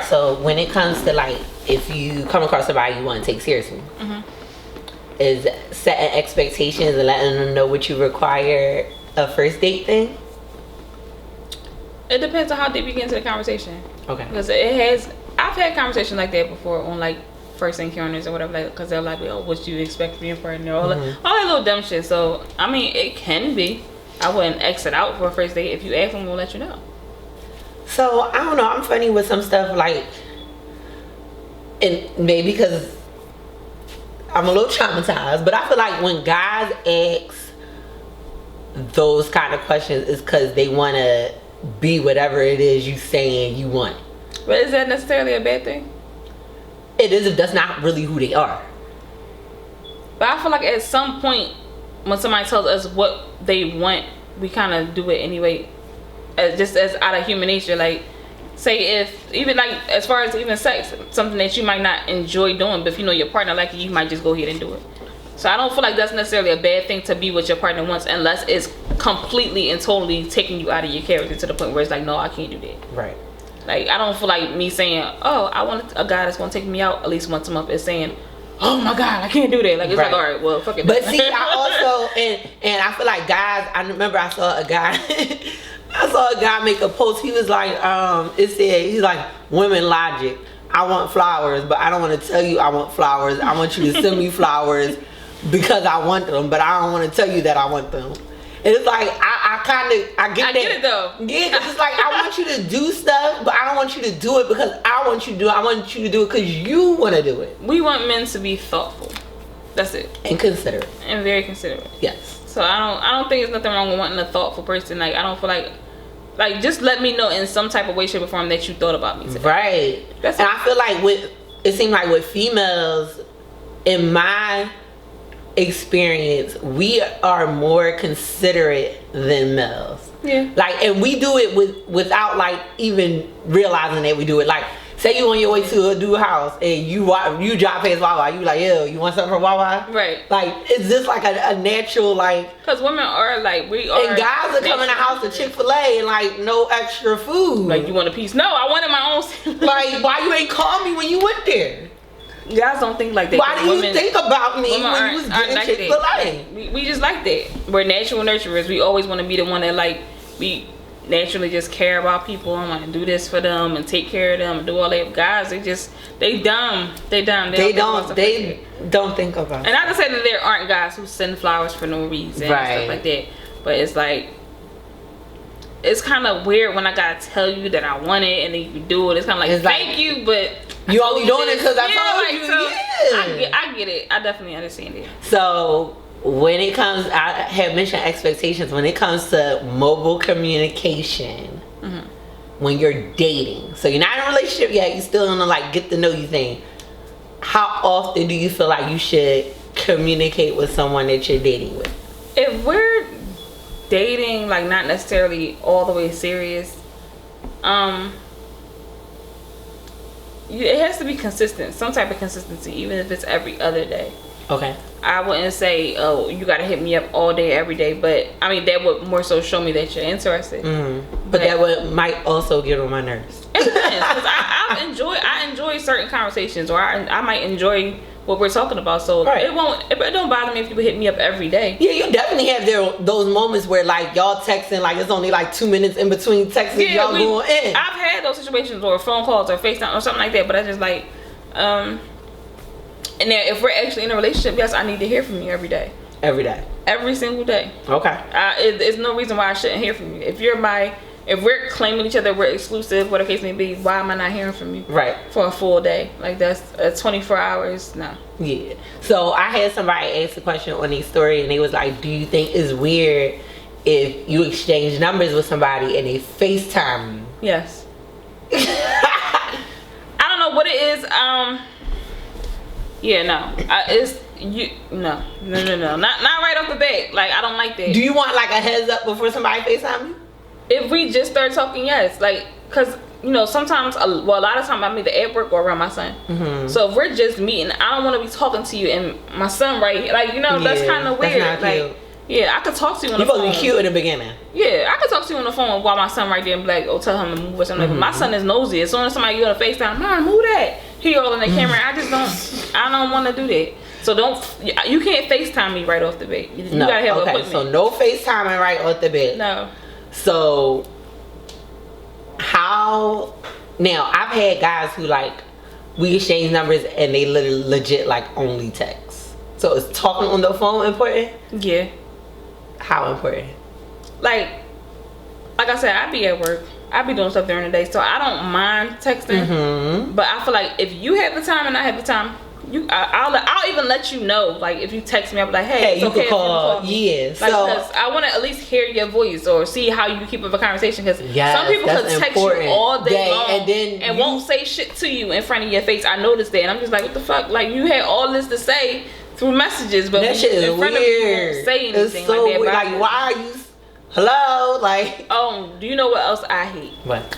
So when it comes to, like, if you come across somebody you want to take seriously, is setting expectations and letting them know what you require a first date thing? It depends on how deep you get into the conversation. Okay. Because I've had conversations like that before on like first encounters or whatever. Like, because they're like, "Oh, what you expect from your partner?" All that little dumb shit. So I mean, it can be. I wouldn't exit out for a first date. If you ask them, we'll let you know. So I don't know. I'm funny with some stuff, like, and maybe because I'm a little traumatized, but I feel like when guys ask those kind of questions, is because they want to be whatever it is you saying you want. But is that necessarily a bad thing? It is if that's not really who they are. But I feel like at some point, when somebody tells us what they want, we kind of do it anyway, just as out of human nature. Like, say if even like as far as even sex, something that you might not enjoy doing, but if you know your partner like it, you might just go ahead and do it. So I don't feel like that's necessarily a bad thing to be what your partner wants, unless it's completely and totally taking you out of your character to the point where it's like, no, I can't do that. Right. Like, I don't feel like me saying, oh, I want a guy that's gonna take me out at least once a month is saying, oh my god, I can't do that. Like, it's Right. like, all right, well, fuck it. But see, I also and I feel like guys. I remember I saw a guy. I saw a guy make a post. He was like, it said, he's like, women logic. I want flowers, but I don't want to tell you I want flowers. I want you to send me flowers because I want them, but I don't want to tell you that I want them. And it's like, I get that. get it though. Yeah, because it's like, I want you to do stuff, but I don't want you to do it because I want you to do it. I want you to do it because you want to do it. We want men to be thoughtful. That's it. And considerate. And very considerate. Yes. So I don't think there's nothing wrong with wanting a thoughtful person. Like, I don't feel like just let me know in some type of way, shape, or form that you thought about me today. Right. That's and it. I feel like it seems like with females, in my experience, we are more considerate than males. Yeah. Like, and we do it without like even realizing that we do it. Like, say you on your way to a dude house and you drive past Wawa, you like, yo, you want something from Wawa? Right. Like, it's just like a natural, like, Because women are like, we are. and guys are coming to the house to Chick-fil-A and like no extra food. Like, you want a piece? No, I wanted my own. Like, why you ain't call me when you went there? Guys don't think like that. Why do you think about me when you was getting like Chick-fil-A? that. We just like that. We're natural nurturers. We always want to be the one that like we naturally just care about people and want to do this for them and take care of them and do all that. Guys, they dumb. They don't think about And not to say that there aren't guys who send flowers for no reason Right. and stuff like that, but it's like, it's kind of weird when I gotta tell you that I want it and then you do it. It's kind of like, It's like- thank you, but You only doing it because I told like, you. So Yeah. I get it. I definitely understand it. So when it comes, I have mentioned expectations. When it comes to mobile communication, when you're dating, so you're not in a relationship yet, you're still in a like get to know you thing. How often do you feel like you should communicate with someone that you're dating with? If we're dating, like not necessarily all the way serious, it has to be consistent, some type of consistency, even if it's every other day. Okay. I wouldn't say, oh, you gotta hit me up all day, every day, but I mean that would more so show me that you're interested. But that might also get on my nerves. It depends, because I enjoy certain conversations, or I might enjoy what we're talking about. So Right. it don't bother me if people hit me up every day. Yeah, you definitely have those moments where like y'all texting, like it's only like 2 minutes in between texting, y'all going in. I've had those situations, or phone calls or FaceTime or something like that, but I just like and then if we're actually in a relationship, yes, I need to hear from you every day. Every day. Every single day. Okay. There's no reason why I shouldn't hear from you. If we're claiming each other, we're exclusive, whatever case may be, why am I not hearing from you? Right. For a full day? Like that's 24 hours? No. Yeah. So I had somebody ask a question on their story, and they was like, do you think it's weird if you exchange numbers with somebody and they FaceTime you? Yes. I don't know what it is. Yeah, no. No, not right off the bat. Like I don't like that. Do you want like a heads up before somebody FaceTime you? If we just start talking, yes. Like, cause sometimes, a lot of times I'm either at work or around my son. Mm-hmm. So if we're just meeting, I don't want to be talking to you and my son right here. Like that's kind of weird. That's not cute. Like, yeah, I could talk to you on the phone. You're supposed to be cute in the beginning. Yeah, I could talk to you on the phone while my son right there and be like, oh, tell him to move or something. Mm-hmm. But my son is nosy. As soon as somebody you on FaceTime, Mom, move that. He all in the camera. I don't want to do that. So you can't FaceTime me right off the bat. You gotta have equipment. So no FaceTiming right off the bat. No. So now I've had guys who like we exchange numbers and they legit like only text. So is talking on the phone important? Yeah. How important? Like I said, I be at work. I be doing stuff during the day, so I don't mind texting. Mm-hmm. But I feel like if you have the time and I have the time, I'll even let you know. Like if you text me, I'll be like, hey, it's you okay can call. Yeah. Like, because I want to at least hear your voice or see how you keep up a conversation. Because some people could text you all day long and won't say shit to you in front of your face. I noticed that, and I'm just like, what the fuck? Like you had all this to say through messages, but that shit is in front weird. Of you, you won't say anything. It's so like that. Weird. Like why are you? Hello, like. Do you know what else I hate? What?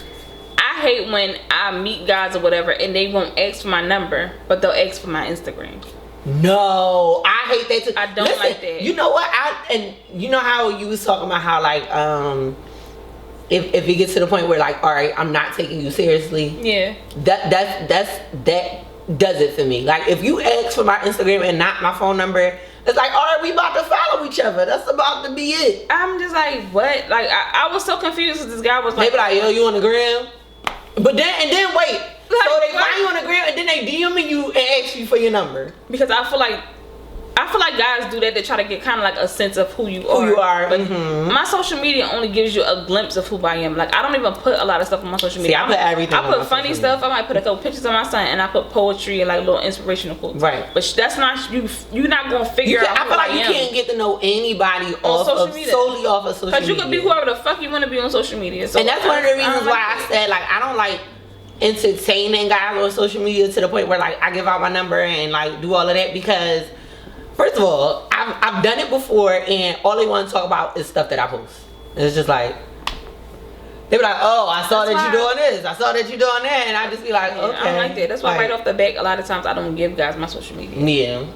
I hate when I meet guys or whatever and they won't ask for my number, but they'll ask for my Instagram. No, I hate that too. I don't like that. You know what? And you know how you was talking about how like if it gets to the point where like, all right, I'm not taking you seriously. Yeah. That does it for me. Like if you ask for my Instagram and not my phone number, it's like, all right, we about to follow each other. That's about to be it. I'm just like, what? Like I was so confused because this guy was like, they be like, yo, you on the gram? But then wait. Like, so they find you on the gram and then they DM you and ask you for your number. Because I feel like guys do that to try to get kind of like a sense of who you are. But my social media only gives you a glimpse of who I am. Like I don't even put a lot of stuff on my social media. See, I put everything. I put funny stuff. I might put a couple pictures of my son, and I put poetry and like little inspirational quotes. Right. But that's not you. You're not gonna figure out. I feel like you can't get to know anybody solely off of social media. Because you could be whoever the fuck you want to be on social media. So and that's one of the reasons why I said like I don't like entertaining guys on social media to the point where like I give out my number and like do all of that because. First of all, I've done it before, and all they want to talk about is stuff that I post. It's just like they be like, "Oh, I saw that you doing this. I saw that you doing that," and I just be like, "Okay." I don't like that. That's why right off the bat, a lot of times I don't give guys my social media. Yeah.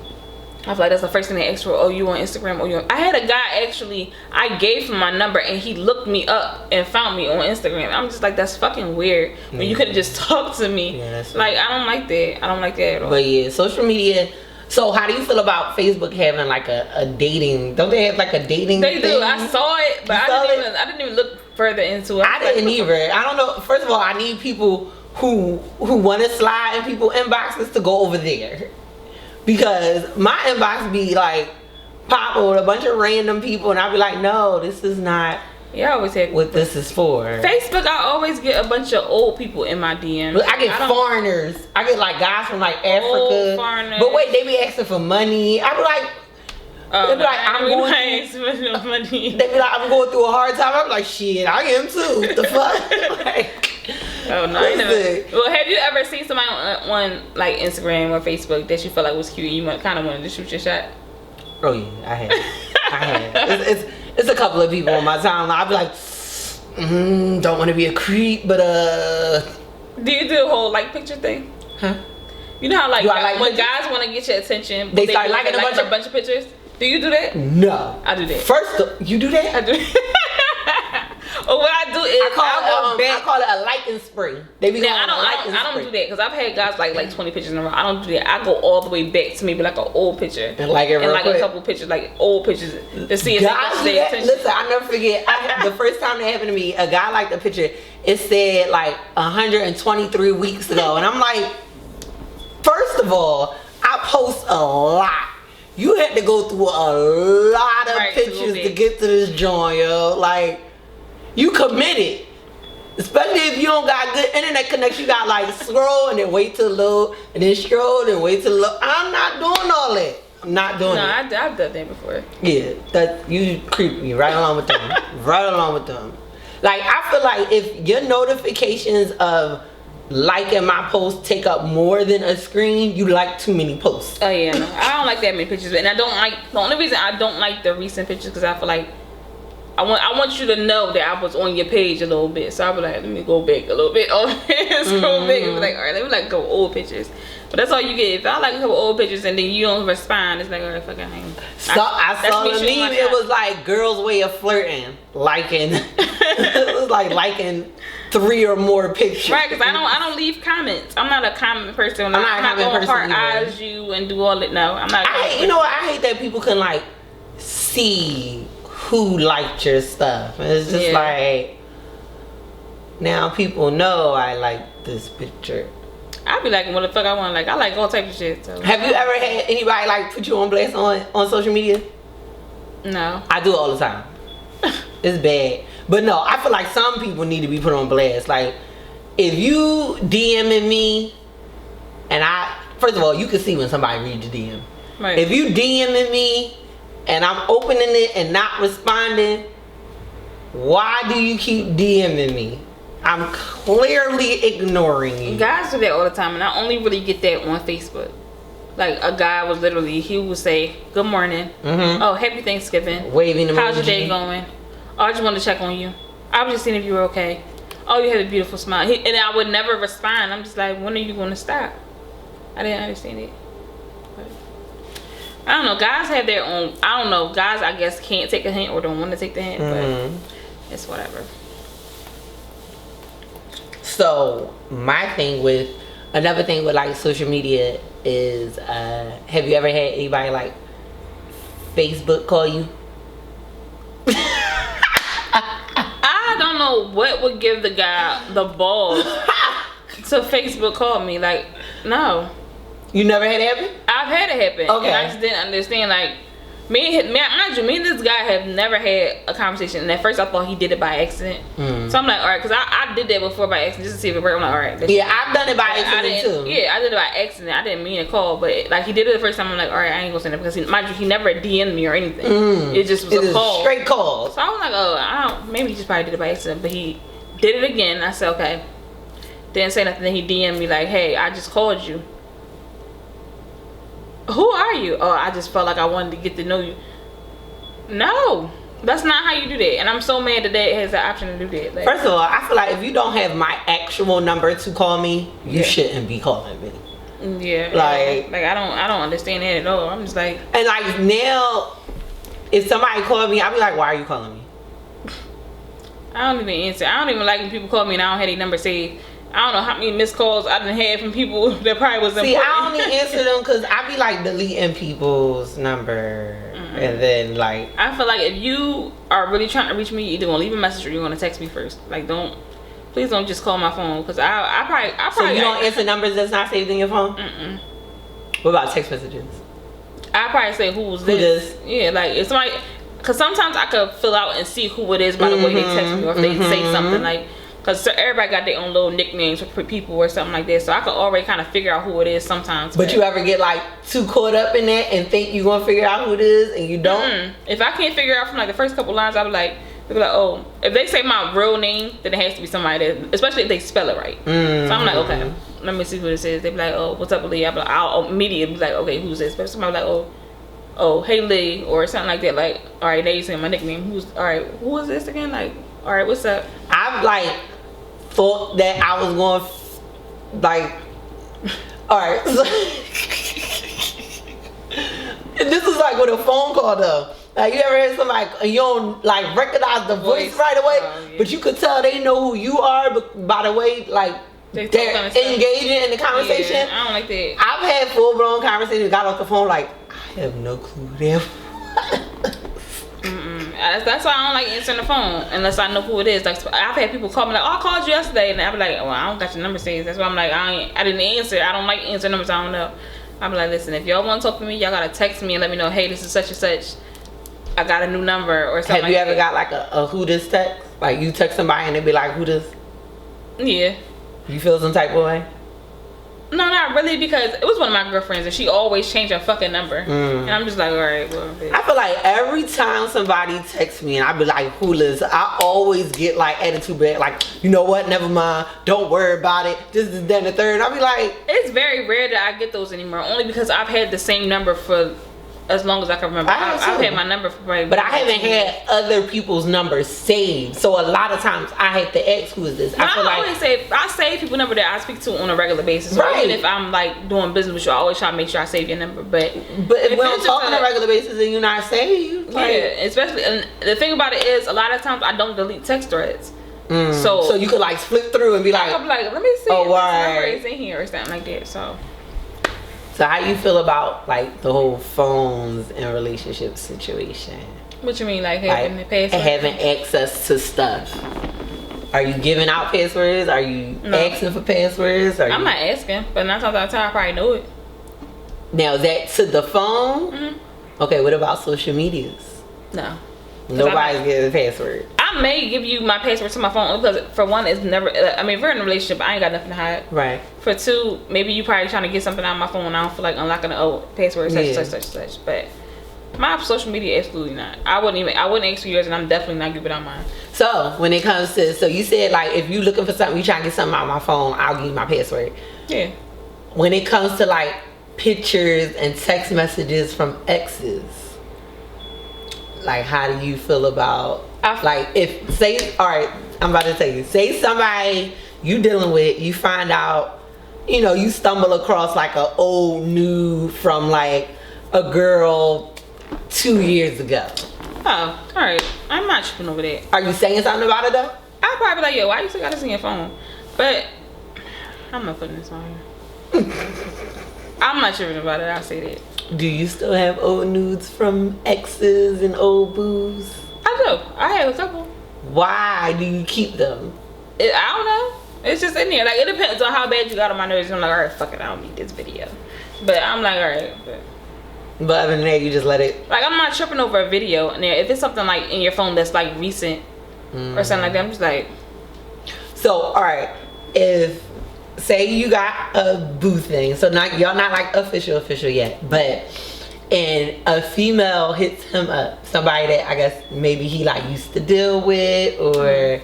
I feel like that's the first thing they ask for. Oh, you on Instagram? Or you on? I had a guy actually. I gave him my number, and he looked me up and found me on Instagram. I'm just like, that's fucking weird. When you could have just talked to me. Yeah, that's like I don't like that. I don't like that at all. But yeah, social media. So how do you feel about Facebook having like a dating? Don't they have like a dating? They do. I saw it, but I didn't even look further into it. I didn't either. I don't know. First of all, I need people who want to slide in people inboxes to go over there because my inbox be like popping with a bunch of random people, and I'll be like, no, this is not Yeah, I always had what this is for. Facebook. I always get a bunch of old people in my DMs. Look, I get foreigners. I get like guys from like Africa. Foreigners. But wait, they be asking for money. I be like, they be like, I'm going. money. They be like, I'm going through a hard time. I'm like, shit, I am too. What the fuck? Like, oh no, I never. listen. Well, have you ever seen somebody on like Instagram or Facebook that you felt like was cute? You kind of wanted to shoot your shot. Oh yeah, I had. I had. It's a couple of people on my timeline. I'd be like, don't want to be a creep, but Do you do the whole like picture thing? Huh? You know how like, Do I like when pictures? guys want to get your attention, but They start do, liking like, a bunch of pictures. Do you do that? No. I do that. First, you do that? I do. Or what I do is I call it a liking spree. They be going I don't do that because I've had guys like 20 pictures in a row. I don't do that. I go all the way back to maybe like an old picture and like it real like quick. a couple pictures, like old pictures, to see if Guys do they that? attention. Listen, I never forget. The first time that happened to me, a guy liked the picture. It said like 123 weeks ago, and I'm like, first of all, I post a lot. You had to go through a lot of pictures to get to this joint, yo. Like, you committed. Especially if you don't got good internet connection, you got like scroll and then wait till low, and then scroll and wait till low. I'm not doing all that. I'm not doing it. No, I've done that before. Yeah, that you creep me right along with them. Right along with them. Like, I feel like if your notifications of liking my posts take up more than a screen, you like too many posts. Oh yeah, no, I don't like that many pictures, and I don't like. The only reason I don't like the recent pictures because I feel like I want you to know that I was on your page a little bit. So I'll be like, let me go back a little bit on scroll back and be like, all right, let me like go old pictures. But that's all you get. If I like a couple old pictures and then you don't respond, it's like, all right, fuck, I ain't. I saw the meme. It was like girls' way of flirting, liking. It was like liking 3 or more pictures. Right, because I don't leave comments. I'm not a comment person. I'm not going to heart eyes you and do all that. No, I'm not. You know what? I hate that people can like see who liked your stuff. It's just like, now people know I like this picture. I be like, what the fuck I want. Like, I like all types of shit. So. Have you ever had anybody like put you on blast on social media? No. I do it all the time. It's bad. But no, I feel like some people need to be put on blast. Like, if you DMing me, and first of all, you can see when somebody reads your DM. Right. If you DMing me, and I'm opening it and not responding, why do you keep DMing me? I'm clearly ignoring you. Guys do that all the time, and I only really get that on Facebook. Like, a guy was literally, he would say, good morning. Mm-hmm. Oh, happy Thanksgiving. Waving emoji. How's your day going? Oh, I just wanted to check on you. I was just seeing if you were okay. Oh, you had a beautiful smile. And I would never respond. I'm just like, when are you going to stop? I didn't understand it. But I don't know. Guys have their own. I don't know. Guys, I guess, can't take a hint or don't want to take the hint. Mm-hmm. But it's whatever. So another thing with like social media is, have you ever had anybody like Facebook call you? I don't know what would give the guy the balls to Facebook call me. Like, no. You never had it happen? I've had it happen. Okay. And I just didn't understand. Like, me and this guy have never had a conversation. And at first I thought he did it by accident. So I'm like, all right, because I did that before by accident just to see if it worked. I'm like, all right. Yeah, I've done it by accident too. Yeah, I did it by accident. I didn't mean to call, but like he did it the first time. I'm like, all right, I ain't gonna send it because he never DM'd me or anything. It just was a call, straight call. So I was like, oh, maybe he just probably did it by accident. But he did it again. I said, okay. Didn't say nothing. Then he DM'd me like, hey, I just called you. Who are you? Oh, I just felt like I wanted to get to know you. No, that's not how you do that. And I'm so mad that has the option to do that. Like, first of all, I feel like if you don't have my actual number to call me, you shouldn't be calling me. Yeah, like I don't understand that at all. I'm just like, and like now, if somebody called me, I'll be like, why are you calling me? I don't even answer. I don't even like when people call me and I don't have their number saved. I don't know how many missed calls I done had from people that probably was important. See, I don't even answer them because I be like deleting people's number. And then like, I feel like if you are really trying to reach me, you're either gonna leave a message or you're gonna text me first. Like, please don't just call my phone because I probably. So you don't answer numbers that's not saved in your phone? What about text messages? I probably say who's this? Does? Yeah, like if somebody. Cause sometimes I could fill out and see who it is by the way they text me, or if they say something like, cause everybody got their own little nicknames for people or something like that. So I could already kind of figure out who it is sometimes. But you ever get like too caught up in that and think you gonna figure out who it is and you don't? If I can't figure out from like the first couple lines, I'll be like, oh, if they say my real name, then it has to be somebody that, especially if they spell it right. So I'm like, okay, let me see who this is. They be like, oh, what's up, Lee? I'll immediately be like, okay, who's this? But somebody be like, oh, hey Lee, or something like that. Like, all right, now you saying my nickname. Who is this again? Like, all right, what's up? I've like thought that I was going like, all right. This is like with a phone call though. Like, you ever heard somebody, you don't like recognize the voice right away, but you could tell they know who you are, but by the way, like, they're engaging in the conversation. Yeah, I don't like that. I've had full blown conversations, got off the phone like, I have no clue them. That's why I don't like answering the phone unless I know who it is. Like, I've had people call me like, oh, I called you yesterday, and I'll be like, well, I don't got your number saved. That's why I'm like, I didn't answer. I don't like answering numbers I don't know. I'm like, listen, if y'all want to talk to me, y'all gotta text me and let me know, hey, this is such and such. I got a new number or something. Have you ever got like a who this text? Like, you text somebody and they be like, who this? Yeah. You feel some type of way? No, not really, because it was one of my girlfriends and she always changed her fucking number. And I'm just like, all right, well, bitch. I feel like every time somebody texts me and I be like, who this? I always get like attitude bad. Like, you know what? Never mind. Don't worry about it. This is then the third. I be like, it's very rare that I get those anymore. Only because I've had the same number for as long as I can remember. I've had my number for probably. But I haven't had other people's numbers saved. So a lot of times I have to ask, who is this? I save people's number that I speak to on a regular basis. Right. Or even if I'm like doing business with you, I always try to make sure I save your number. But if we don't talk on a regular basis and you're not saved, yeah, especially. And the thing about it is, a lot of times I don't delete text threads. So you could like flip through and be like, I'm like, let me see if this number is in here or something like that. So how you feel about like the whole phones and relationship situation? What you mean, like having the password? Having access to stuff. Are you giving out passwords? Are you asking for passwords? I'm not asking, but 9 times out of 10 I probably know it. Now is that to the phone? Okay, what about social medias? No. Nobody's giving a password. I may give you my password to my phone because for one, it's never. I mean, if we're in a relationship, I ain't got nothing to hide. Right. For two, maybe you probably trying to get something out of my phone. And I don't feel like unlocking the password such. But my social media, absolutely not. I wouldn't ask for yours, and I'm definitely not giving out mine. So when it comes to, so you said like if you looking for something, you trying to get something out of my phone, I'll give you my password. Yeah. When it comes to like pictures and text messages from exes, like how do you feel about like if say, all right, I'm about to tell you, say somebody you dealing with, you find out, you know, you stumble across like an old nude from like a girl 2 years ago. Oh, all right. I'm not tripping over that. Are you saying something about it though? I'll probably be like, yo, why you still got this in your phone? But I'm not putting this on here. I'm not tripping about it. I'll say that. Do you still have old nudes from exes and old boos? I do. I have a couple. Why do you keep them? I don't know. It's just in there. Like, it depends on how bad you got on my nerves. I'm like, all right, fuck it. I don't need this video. But I'm like, all right. But other than that, you just let it. Like, I'm not tripping over a video. And if it's something like in your phone that's like recent or something like that, I'm just like. So, all right. If say you got a boo thing, so y'all not like official yet, but and a female hits him up, somebody that I guess maybe he like used to deal with or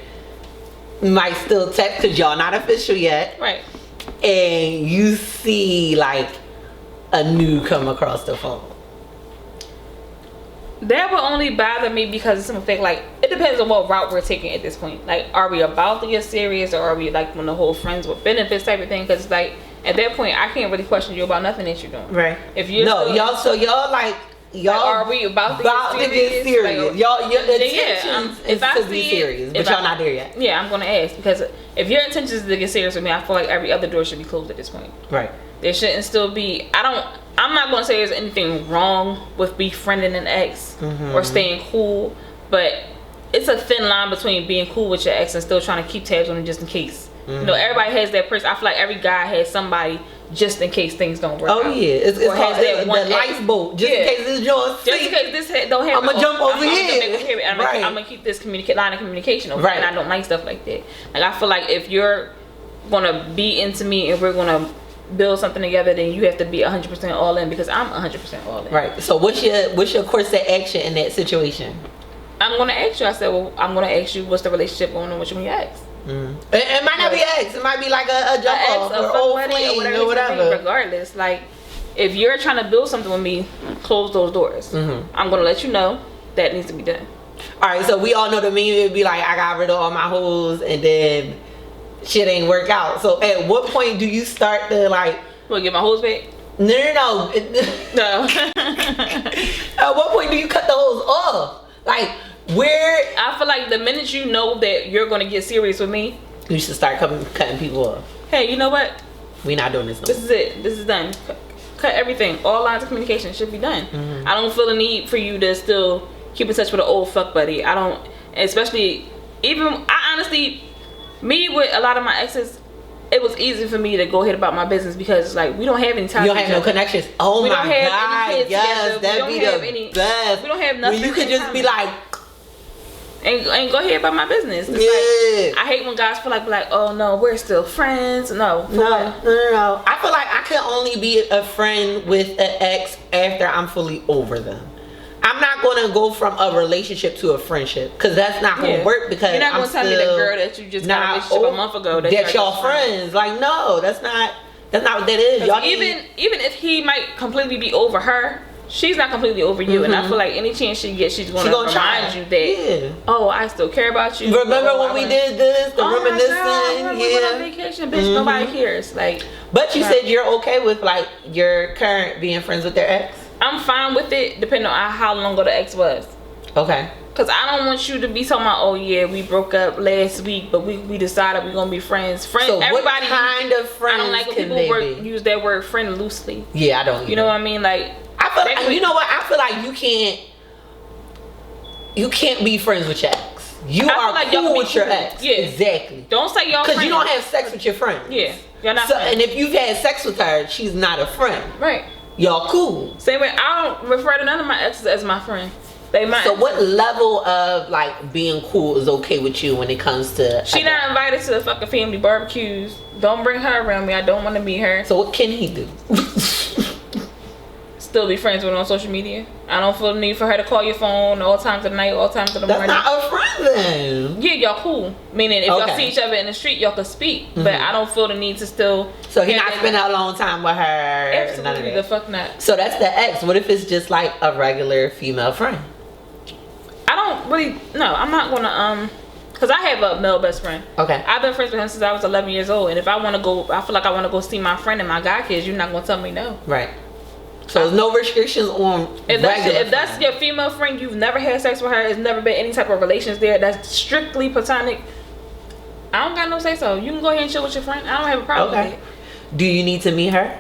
might still text because y'all not official yet, right? And you see like a nude come across the phone. That would only bother me because it's something like, it depends on what route we're taking at this point. Like, are we about to get serious, or are we like one of the whole friends with benefits type of thing? Because like at that point, I can't really question you about nothing that you're doing. Right. If you're y'all are we about to get serious? Like, your intentions is to be serious, but y'all not there yet. Yeah, I'm gonna ask, because if your intentions is to get serious with me, I feel like every other door should be closed at this point. Right. There shouldn't still be. I'm not gonna say there's anything wrong with befriending an ex or staying cool, but it's a thin line between being cool with your ex and still trying to keep tabs on them just in case. You know, everybody has that person. I feel like every guy has somebody just in case things don't work out. Oh yeah, it's Or has called that the one ex- lifeboat. Just in case this joint Just in sink. case this don't happen, I'ma jump over here. I'm Right. gonna keep this line of communication open. Right. And I don't like stuff like that. Like I feel like if you're gonna be into me and we're gonna build something together, then you have to be 100% all in, because I'm 100% all in. Right. So what's your course of action in that situation? I'm gonna ask you. I said, well, I'm gonna ask you what's the relationship going on with you when you ask. It might not be ex. It might be like a jump off A or fuck old buddy fling or or whatever. Regardless, like if you're trying to build something with me, close those doors. I'm gonna let you know that needs to be done. All right. So we all know the meme would be like, I got rid of all my hoes and then shit ain't work out. So at what point do you start to like? Will get my hose back? No. No. At what point do you cut the hoes off? Like where I feel like the minute you know that you're gonna get serious with me, you should start cutting people off. hey, you know what? We not doing this no This more. is it. This is done. Cut everything. All lines of communication should be done. I don't feel the need for you to still keep in touch with an old fuck buddy. I don't, especially I honestly, me with a lot of my exes, it was easy for me to go ahead about my business because like we don't have any time. You don't have no connections. Oh We my don't have god, any kids yes, together. We that'd don't be have the any- best. we don't have nothing When you could in just be common. like, and go ahead about my business. It's yeah. like, I hate when guys feel like, oh no, we're still friends. No, No. I feel like I can only be a friend with an ex after I'm fully over them. I'm not gonna go from a relationship to a friendship because that's not gonna Yeah. work. Because You're not I'm gonna tell me the girl that you just got a not relationship a month ago that you're y'all just friends. Like no, that's not what that is. Y'all even if he might completely be over her, she's not completely over you, and I feel like any chance she gets, she's gonna gonna remind try. you that Yeah. oh, I still care about you. Remember Oh, when I we wanna- did this, the Oh my reminiscing, God, we went on yeah. vacation, bitch. Nobody cares. Like, But you Right. said you're okay with like your current being friends with their ex. I'm fine with it, depending on how long ago the ex was. Okay. Cause I don't want you to be talking about, oh yeah, we broke up last week, but we decided we're gonna be friends. Friends. So Everybody. what kind of friends I don't like when can people they be? use that word friend loosely. Yeah, I don't. You know what I mean? Like, I feel that like, could- you know what? I feel like you can't be friends with your ex. You I feel are like y'all cool can be with your cool. ex. Yeah. Exactly. Don't say y'all Because friends. you don't have sex with your friends. Yeah, you're not So, friends. and if you've had sex with her, she's not a friend. Right. Y'all cool. Same way, I don't refer to none of my exes as my friend. They might. So what level of like being cool is okay with you when it comes to? She not invited to the fucking family barbecues. Don't bring her around me. I don't want to meet her. So what can he do? Still be friends with her on social media. I don't feel the need for her to call your phone all times of the night, all times of the That's morning. not a friend then. Yeah, y'all cool. Meaning, if y'all Okay. see each other in the street, y'all can speak. But I don't feel the need to still. So he have not that- spending a long time with her. None of Absolutely that. the fuck not. So that's the ex. What if it's just like a regular female friend? I don't really. No, I'm not gonna because I have a male best friend. Okay. I've been friends with him since I was 11 years old, and if I want to go, I feel like I want to go see my friend and my guy kids. You're not gonna tell me no. Right. So there's no restrictions on If regular that's friends. your female friend, you've never had sex with her, it's never been any type of relations there. That's strictly platonic. I don't got no say so. You can go ahead and chill with your friend. I don't have a problem with Okay. it. Do you need to meet her?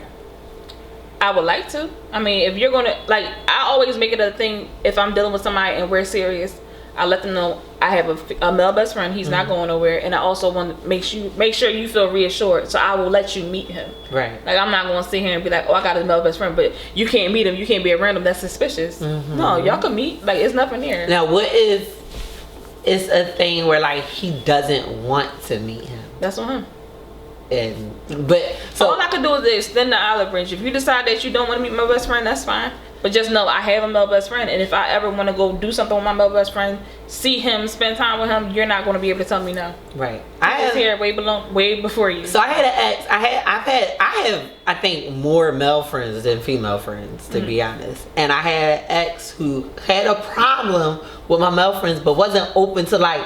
I would like to. I mean, if you're gonna like, I always make it a thing. If I'm dealing with somebody and we're serious, I let them know I have a male best friend. He's not going nowhere, and I also want to make sure you feel reassured. So I will let you meet him. Right. Like, I'm not going to sit here and be like, oh, I got a male best friend, but you can't meet him. You can't be around him. That's suspicious. No, y'all can meet. Like, it's nothing there. Now, what if it's a thing where like he doesn't want to meet him? That's on him. But so All I can do is extend the olive branch. If you decide that you don't want to meet my best friend, that's fine. But just know I have a male best friend, and if I ever want to go do something with my male best friend, see him, spend time with him, you're not going to be able to tell me no. right. I was here way before you. So I had an ex. I have I think more male friends than female friends, to be honest. And I had an ex who had a problem with my male friends, but wasn't open to like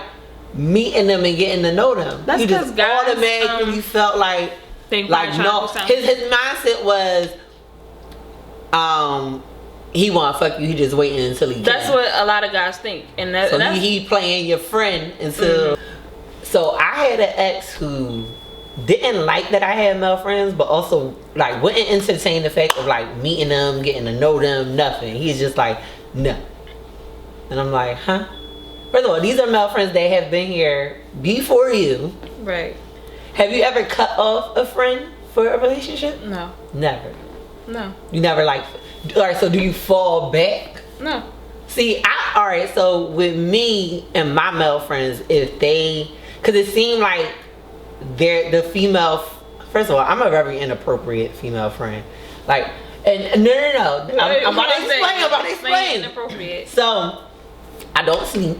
meeting them and getting to know them. That's you just 'cause guys, automatically felt like They like probably trying no. to do something. His mindset was he want to fuck you. He just waiting until he That's can. what a lot of guys think, and So that's he playing your friend until. So I had an ex who didn't like that I had male friends, but also like wouldn't entertain the fact of like meeting them, getting to know them, nothing. He's just like no, and I'm like, huh? First of all, these are male friends that have been here before you. right. Have you ever cut off a friend for a relationship? No. Never. No. You never like. All right. So do you fall back? No. See, all right. So with me and my male friends, if they, because it seemed like the female. First of all, I'm a very inappropriate female friend. Like, and no. I'm about to explain. Inappropriate. So I don't sleep.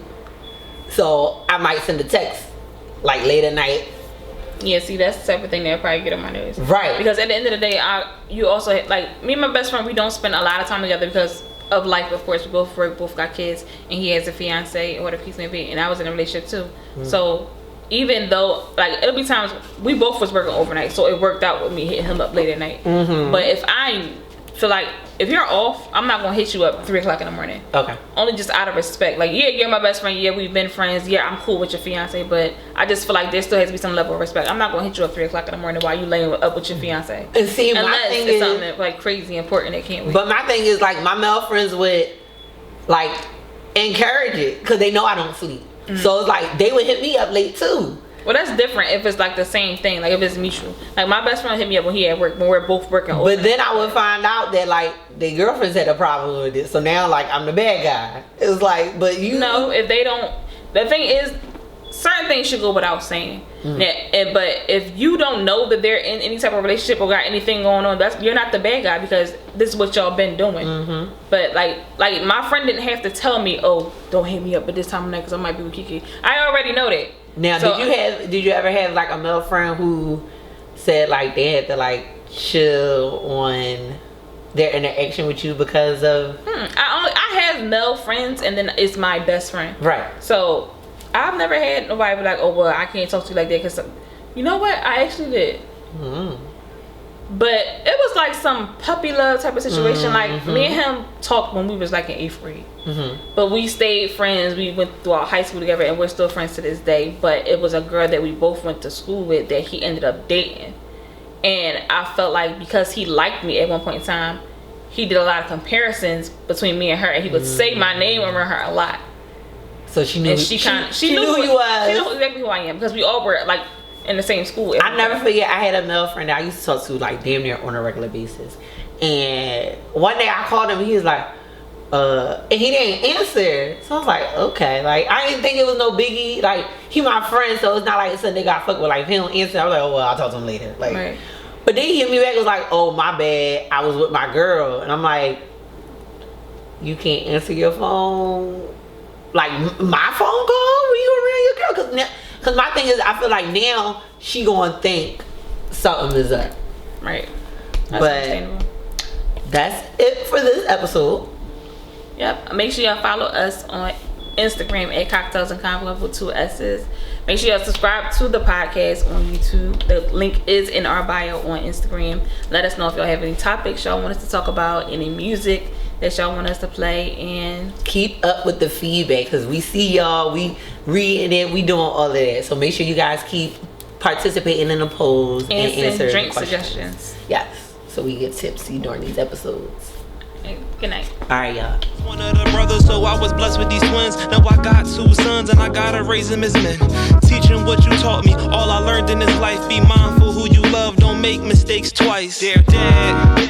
So I might send a text like late at night. Yeah, see, that's the type of thing that probably get on my nerves. Right. Because at the end of the day, you also, like, me and my best friend, we don't spend a lot of time together because of life, of course. We both work, both got kids, and he has a fiance, or whatever the case may be, and I was in a relationship too. So even though, like, it'll be times, we both was working overnight, so it worked out with me hitting him up late at night. But if I feel like, if you're off, I'm not gonna hit you up 3 o'clock in the morning. Okay. Only just out of respect. Like, yeah, you're my best friend. Yeah, we've been friends. Yeah, I'm cool with your fiance, but I just feel like there still has to be some level of respect. I'm not gonna hit you up 3 o'clock in the morning while you laying up with your fiance. And see, my unless thing it's is something like crazy important that can't wait. But my thing is, like, my male friends would like encourage it because they know I don't sleep. So it's like they would hit me up late too. Well, that's different if it's like the same thing, like if it's mutual. Like, my best friend hit me up when he at work, when we're both working overnight. But then I would find out that like their girlfriends had a problem with it. So now like I'm the bad guy. It's like, but you know, if they don't, the thing is, certain things should go without saying. But if you don't know that they're in any type of relationship or got anything going on, you're not the bad guy because this is what y'all been doing. But like my friend didn't have to tell me, oh, don't hit me up at this time of night because I might be with Kiki. I already know that. Now, So, did you ever have like a male friend who said like they had to like chill on their interaction with you because of? I have male friends, and then it's my best friend. Right. So I've never had nobody be like, oh, well, I can't talk to you like that because, you know what, I actually did. But it was like some puppy love type of situation. Like, me and him talked when we was like in 8th grade. But we stayed friends. We went through our high school together, and we're still friends to this day. But it was a girl that we both went to school with that he ended up dating. And I felt like because he liked me at one point in time, he did a lot of comparisons between me and her, and he would say my name around her a lot. So she knew. And she knew who you was. She knew exactly who I am because we all were like in the same school. I never forget. I had a male friend that I used to talk to like damn near on a regular basis. And one day I called him. He was like, and he didn't answer. So I was like, okay, like I didn't think it was no biggie. Like he my friend, so it's not like it's a nigga I fuck with. Like if he don't answer, I was like, oh well, I'll talk to him later. Like, right. But then he hit me back. It was like, oh my bad, I was with my girl, and I'm like, you can't answer your phone. Like my phone call when you around your girl, cause my thing is I feel like now she gonna think something is up. Right. That's understandable. That's it for this episode. Yep. Make sure y'all follow us on Instagram at Cocktails and Convo with 2 S's. Make sure y'all subscribe to the podcast on YouTube. The link is in our bio on Instagram. Let us know if y'all have any topics y'all want us to talk about, any music that y'all want us to play, and keep up with the feedback because we see y'all, we reading it, we doing all of that. So make sure you guys keep participating in the polls and answering drink questions. Suggestions. Yes, so we get tipsy during these episodes. Good night. All right, y'all. One of the brothers, so I was blessed with these twins. Now I got 2 sons and I gotta raise them as men. Teaching what you taught me, all I learned in this life. Be mindful who you love, don't make mistakes twice. Dear dad,